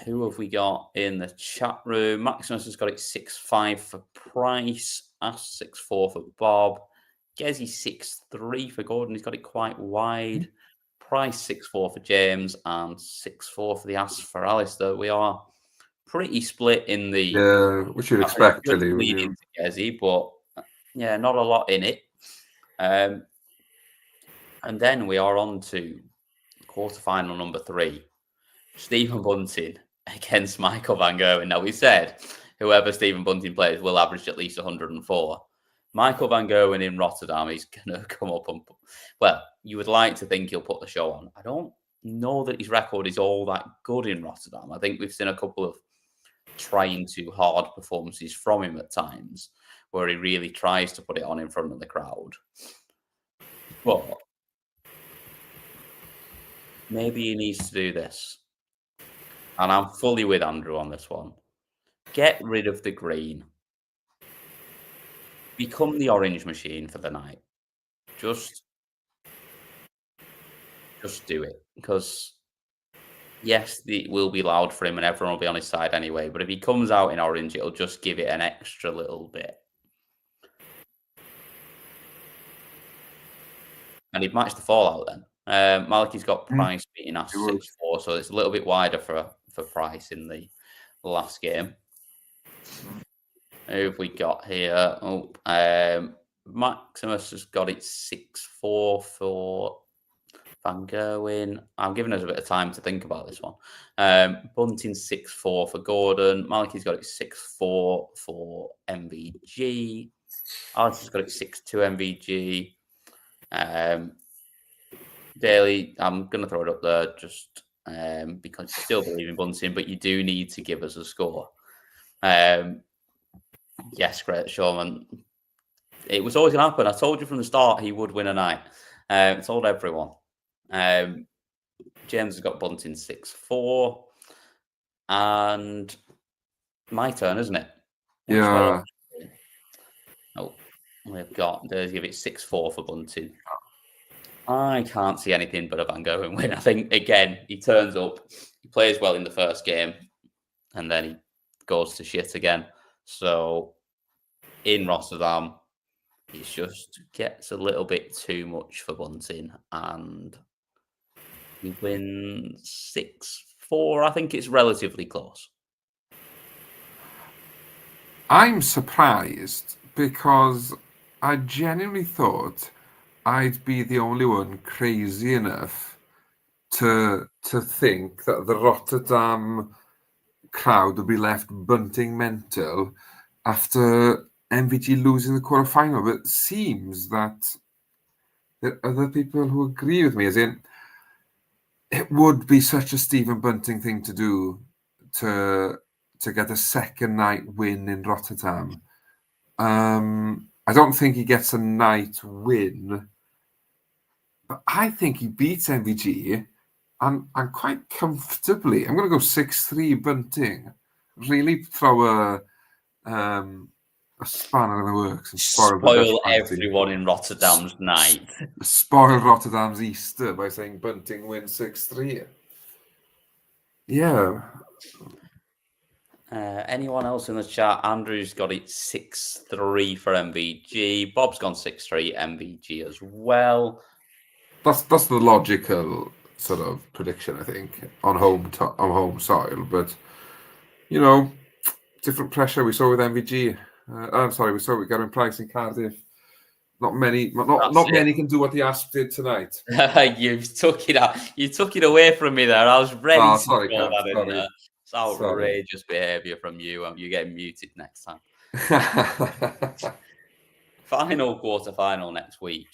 Who have we got in the chat room? Maximus has got it 6-5 for Price, Ash 6-4 for Bob, Gezi 6-3 for Gordon. He's got it quite wide. Price 6-4 for James and 6-4 for the Ash for Alistair. We are pretty split in the. Yeah, which you'd expect really. Leading to Gezi, but yeah, not a lot in it. And then we are on to quarterfinal number 3. Stephen Bunting against Michael Van Gerwen. Now, we said whoever Stephen Bunting plays will average at least 104. Michael Van Gerwen in Rotterdam is going to come up and, well, you would like to think he'll put the show on. I don't know that his record is all that good in Rotterdam. I think we've seen a couple of trying too hard performances from him at times where he really tries to put it on in front of the crowd. But maybe he needs to do this. And I'm fully with Andrew on this one. Get rid of the green. Become the orange machine for the night. Just do it. Because, yes, it will be loud for him and everyone will be on his side anyway. But if he comes out in orange, it'll just give it an extra little bit. And he'd match the fallout then. Malachi's got Price beating us 6-4, so it's a little bit wider for Price in the last game. Who have we got here? Oh, Maximus has got it 6-4 for Van Gerwen. I'm giving us a bit of time to think about this one. Bunting 6-4 for Gordon. Malachi's got it 6-4 for MVG. Alex has got it 6-2 MVG. Daly, I'm going to throw it up there just because you still believe in Bunting, but you do need to give us a score. Yes, Great Showman. It was always going to happen. I told you from the start he would win a night. I told everyone. James has got Bunting 6-4. And my turn, isn't it? Which Yeah. Oh, we've got, there's give it 6-4 for Bunting. I can't see anything but a Van Gogh win. I think, again, he turns up, he plays well in the first game, and then he goes to shit again. So, in Rotterdam, it just gets a little bit too much for Bunting, and he wins 6-4. I think it's relatively close. I'm surprised because I genuinely thought I'd be the only one crazy enough to think that the Rotterdam crowd would be left Bunting mental after MVG losing the quarterfinal. But it seems that there are other people who agree with me, as in it would be such a Stephen Bunting thing to do to get a second night win in Rotterdam. I don't think he gets a night win, but I think he beats MVG and quite comfortably. I'm going to go 6-3 Bunting. Really throw a spanner in the works and spoil everyone in Rotterdam's night. Spoil Rotterdam's Easter by saying Bunting wins 6-3. Yeah. Anyone else in the chat? Andrew's got it 6-3 for MVG. Bob's gone 6-3 MVG as well. That's the logical sort of prediction, I think, on home soil. But you know, different pressure we saw with MVG. I'm sorry, we saw it with Gerwen Price in Cardiff. Not many can do what the Asp did tonight. You took it out. You took it away from me there. I was ready to throw that in there. It's outrageous behaviour from you. You're getting muted next time. Final quarterfinal next week.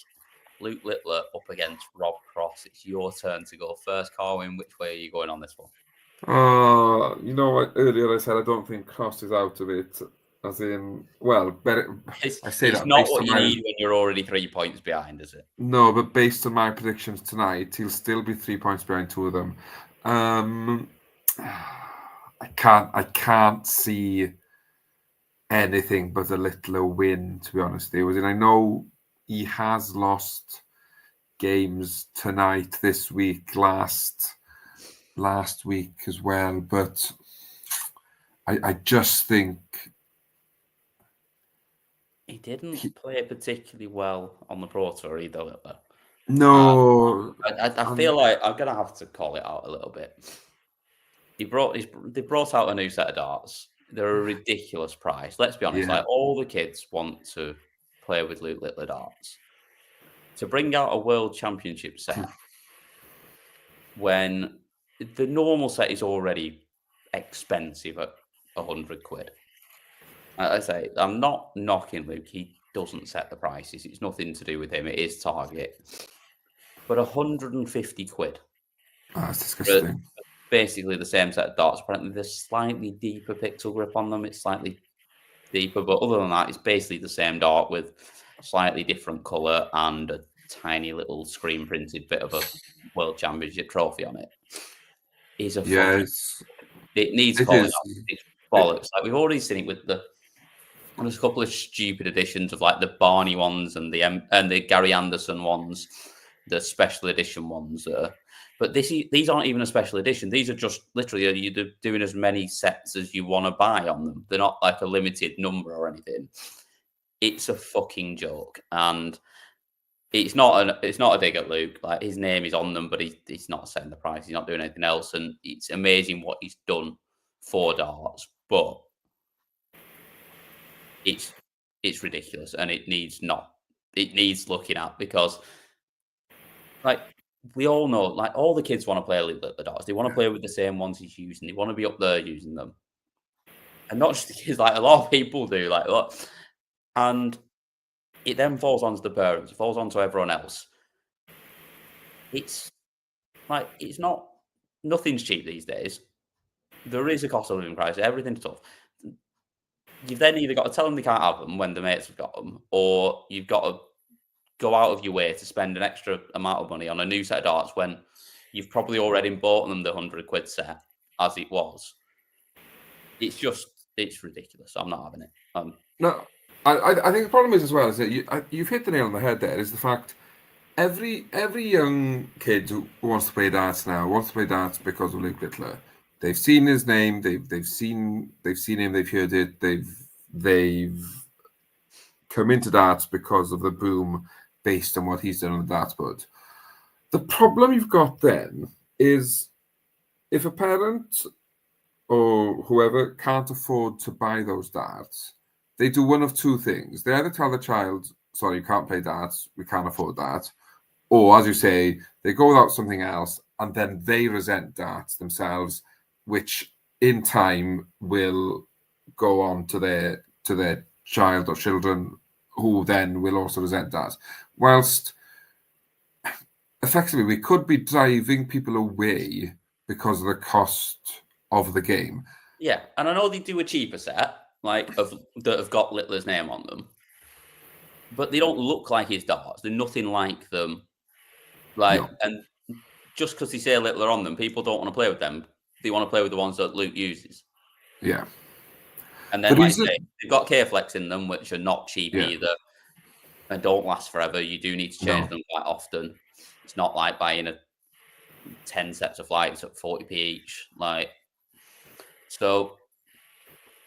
Luke Littler up against Rob Cross. It's your turn to go first, Carwin. Which way are you going on this one? You know what? Earlier I said I don't think Cross is out of it. As in, well, better. I say it's that not what you need when you're already 3 points behind, is it? No, but based on my predictions tonight, he'll still be 3 points behind two of them. I can't see anything but a Littler win, to be honest. I know he has lost games tonight, this week, last week as well, but I just think he didn't play particularly well on the Pro Tour either, Littler. No, I feel like I'm gonna have to call it out a little bit. They brought out a new set of darts. They're a ridiculous price. Let's be honest. Yeah. Like, all the kids want to play with Luke Littler darts. To bring out a World Championship set when the normal set is already expensive at £100. I say, I'm not knocking Luke. He doesn't set the prices. It's nothing to do with him. It is Target. But £150. That's disgusting. Basically the same set of darts. Apparently there's slightly deeper pixel grip on them. It's slightly deeper, but other than that, it's basically the same dart with slightly different colour and a tiny little screen printed bit of a World Championship trophy on it. Is a fucking. It needs calling out. It's bollocks. Like, we've already seen it with there's a couple of stupid editions of like the Barney ones and the Gary Anderson ones, the special edition ones. But these aren't even a special edition. These are just literally you're doing as many sets as you want to buy on them. They're not like a limited number or anything. It's a fucking joke, and it's not a dig at Luke. Like, his name is on them, but he's not setting the price. He's not doing anything else, and it's amazing what he's done for darts, but it's ridiculous, and it needs looking at, because like we all know, like, all the kids want to play the darts. They want to play with the same ones he's using. They want to be up there using them, and not just the kids. Like, a lot of people do. Like, look, and it then falls onto the parents, it falls onto everyone else. It's like, it's not, nothing's cheap these days. There is a cost of living crisis, everything's tough. You've then either got to tell them they can't have them when the mates have got them, or you've got to go out of your way to spend an extra amount of money on a new set of darts when you've probably already bought them the £100 set as it was. It's ridiculous. I'm not having it. No, I think the problem is as well is that you've hit the nail on the head. There is the fact every young kid who wants to play darts now wants to play darts because of Luke Littler. They've seen his name. They've seen him. They've heard it. They've come into darts because of the boom based on what he's done on the dartboard. The problem you've got then is if a parent or whoever can't afford to buy those darts, they do one of two things. They either tell the child, sorry, you can't play darts, we can't afford that. Or, as you say, they go without something else and then they resent darts themselves, which in time will go on to their child or children who then will also resent darts. Whilst effectively we could be driving people away because of the cost of the game. Yeah, and I know they do a cheaper set, like that have got Littler's name on them, but they don't look like his darts. They're nothing like them. Like, No. and just because they say Littler on them, people don't want to play with them. They want to play with the ones that Luke uses. Yeah. And then, like I say, they've got K-Flex in them, which are not cheap either, and don't last forever. You do need to change them quite often. It's not like buying 10 sets of lights at 40p each. Like, so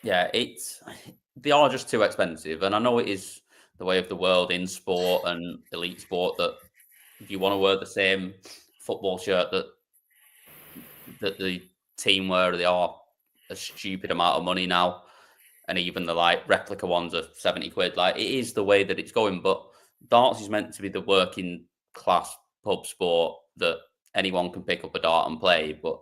yeah, they are just too expensive. And I know it is the way of the world in sport and elite sport that if you want to wear the same football shirt that the team wear, they are a stupid amount of money now. And even the like replica ones are £70. Like, it is the way that it's going. But darts is meant to be the working class pub sport that anyone can pick up a dart and play. But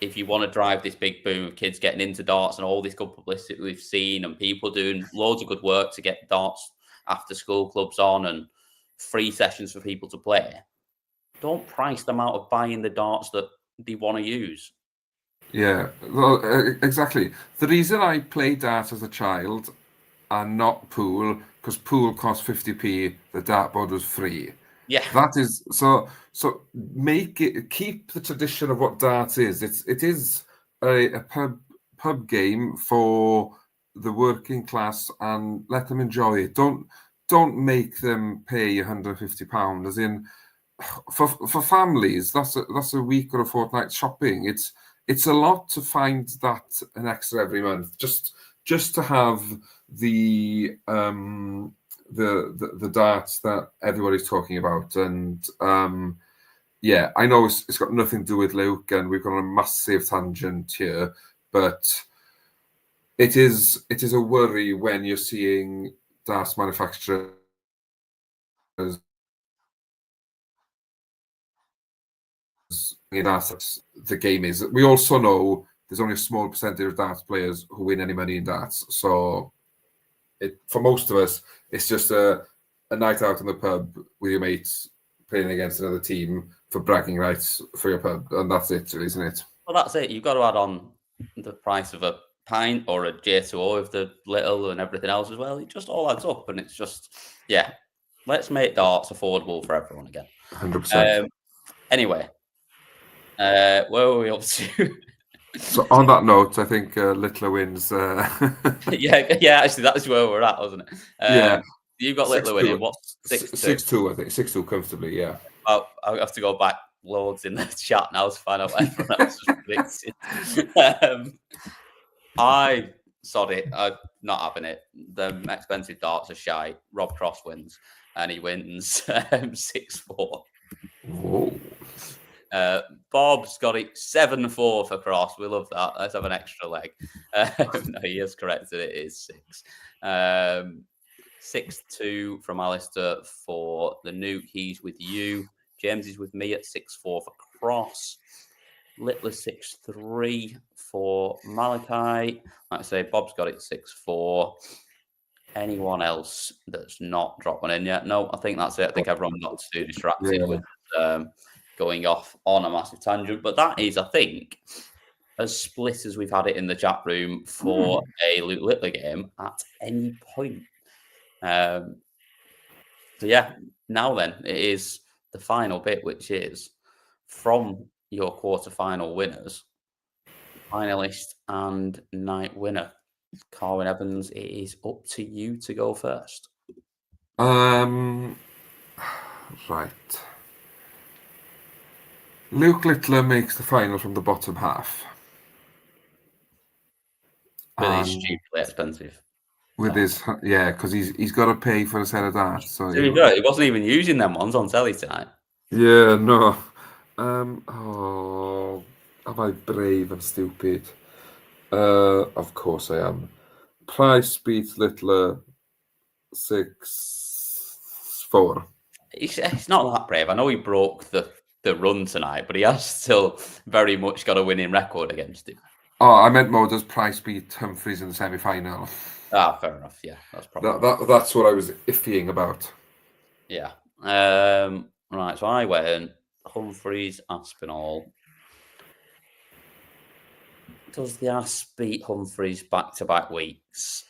if you want to drive this big boom of kids getting into darts and all this good publicity we've seen and people doing loads of good work to get darts after school clubs on and free sessions for people to play, don't price them out of buying the darts that they want to use. Yeah, well, exactly. The reason I played darts as a child and not pool, because pool cost 50p, the dartboard was free. Yeah, that is so. Keep the tradition of what darts is. It is a pub game for the working class, and let them enjoy it. Don't make them pay £150. As in, for families, that's a week or a fortnight shopping. It's a lot to find that an extra every month just to have the darts that everybody's talking about. And yeah, I know it's got nothing to do with Luke, and we've gone on a massive tangent here, but it is a worry when you're seeing darts manufacturers the game is. We also know there's only a small percentage of darts players who win any money in darts. So for most of us, it's just a night out in the pub with your mates playing against another team for bragging rights for your pub, and that's it, isn't it? Well, that's it. You've got to add on the price of a pint or a J2O with the little and everything else as well. It just all adds up, and it's just, yeah, let's make darts affordable for everyone again. 100%. Anyway, where were we up to? So on that note, I think Littler wins. yeah, actually, that's where we're at, wasn't it? Yeah. You've got Littler winning. What's 6-2? 6-2, I think. 6-2 comfortably, yeah. I'll have to go back loads in the chat now to find out what everyone else was predicting. Sod it. I'm not having it. The expensive darts are shy. Rob Cross wins, and he wins 6-4. Whoa. Bob's got it 7-4 for Cross. We love that. Let's have an extra leg. No, he has corrected it. It is 6. 6-2 from Alistair for the Nuke. He's with you. James is with me at 6-4 for Cross. Littler 6-3 for Malachi. Like I say, Bob's got it 6-4. anyone else that's not dropped one in yet? No, I think that's it. I think everyone got too distracted with going off on a massive tangent. But that is, I think, as split as we've had it in the chat room for a Luke Littler game at any point. So yeah, now then, it is the final bit, which is from your quarter-final winners, finalist and night winner. Carwyn Evans, it is up to you to go first. Right. Luke Littler makes the final from the bottom half. Really stupidly expensive. With his, because he's got to pay for a set of darts. So There you go. He wasn't even using them ones on telly tonight. Yeah, no. Am I brave and stupid? Of course I am. Price beats Littler 6-4. He's not that brave. I know he broke the run tonight, but he has still very much got a winning record against him. Oh, I meant more, does Price beat Humphries in the semi-final? Fair enough. Yeah, that's probably that's what I was iffying about. Yeah. Right, so I went Humphries, Aspinall. Does the Asp beat Humphries back-to-back weeks?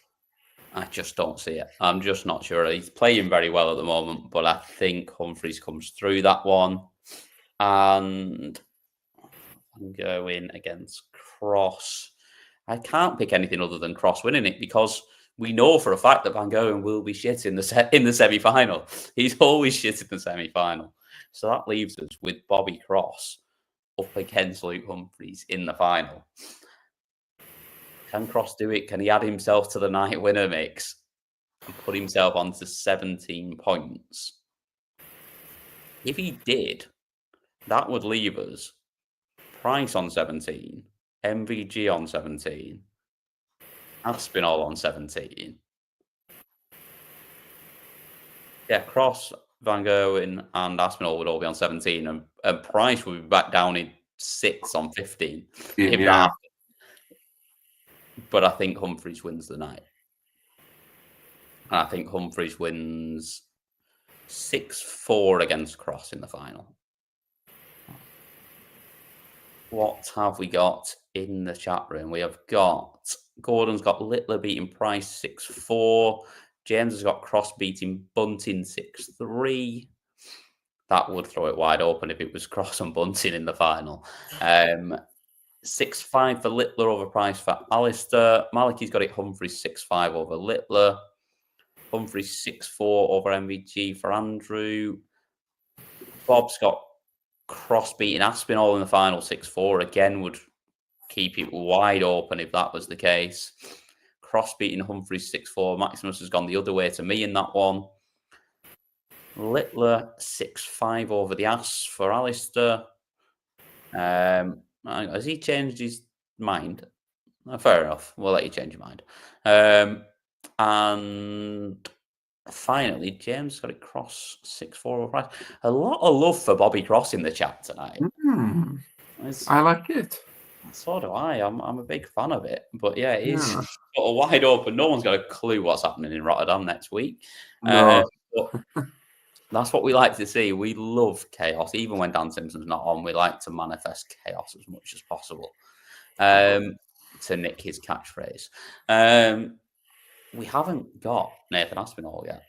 I just don't see it. I'm just not sure. He's playing very well at the moment, but I think Humphries comes through that one. And I'm going against Cross. I can't pick anything other than Cross winning it because we know for a fact that Van Gerwen will be shit in the semi-final. He's always shit in the semi-final. So that leaves us with Bobby Cross up against Luke Humphries in the final. Can Cross do it? Can he add himself to the night winner mix and put himself onto 17 points? If he did, that would leave us Price on 17, MVG on 17, Aspinall on 17. Yeah, Cross, Van Gerwen, and Aspinall would all be on 17, and Price would be back down in 6 on 15 if that happened. But I think Humphries wins the night. And I think Humphries wins 6-4 against Cross in the final. What have we got in the chat room? We have got Gordon's got Littler beating Price 6-4. James has got Cross beating Bunting 6-3. That would throw it wide open if it was Cross and Bunting in the final. 6-5 for Littler over Price for Alistair. Maliki's got it Humphries 6-5 over Littler. Humphries 6-4 over MVG for Andrew. Bob's got Cross beating Aspinall in the final 6-4. Again, would keep it wide open if that was the case. Cross beating Humphries 6-4. Maximus has gone the other way to me in that one. Littler 6-5 over the Ass for Alistair. Has he changed his mind? Fair enough. We'll let you change your mind. And finally, James got it Cross 6-4 over Price. A lot of love for Bobby Cross in the chat tonight. I like it. So do I. I'm a big fan of it. But yeah, it's sort of wide open. No one's got a clue what's happening in Rotterdam next week. No. That's what we like to see. We love chaos. Even when Dan Simpson's not on, we like to manifest chaos as much as possible. To nick his catchphrase. We haven't got Nathan Aspinall yet.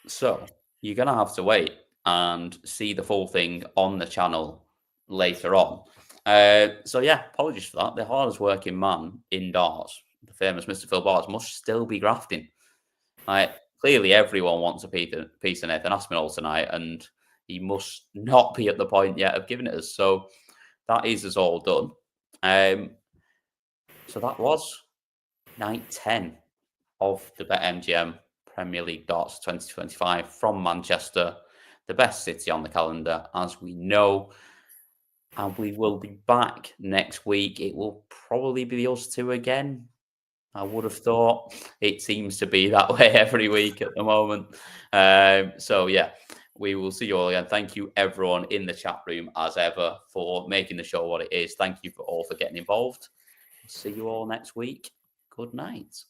So you're going to have to wait and see the full thing on the channel later on. So yeah, apologies for that. The hardest working man in darts, the famous Mr. Phil Bars, must still be grafting. Clearly everyone wants a piece of Nathan Aspinall tonight, and he must not be at the point yet of giving it us. So that is us all done. So that was night 10 of the BetMGM Premier League Darts 2025 from Manchester, the best city on the calendar, as we know. And we will be back next week. It will probably be us two again. I would have thought. It seems to be that way every week at the moment. So yeah, we will see you all again. Thank you everyone in the chat room as ever for making the show what it is. Thank you all for getting involved. See you all next week. good night.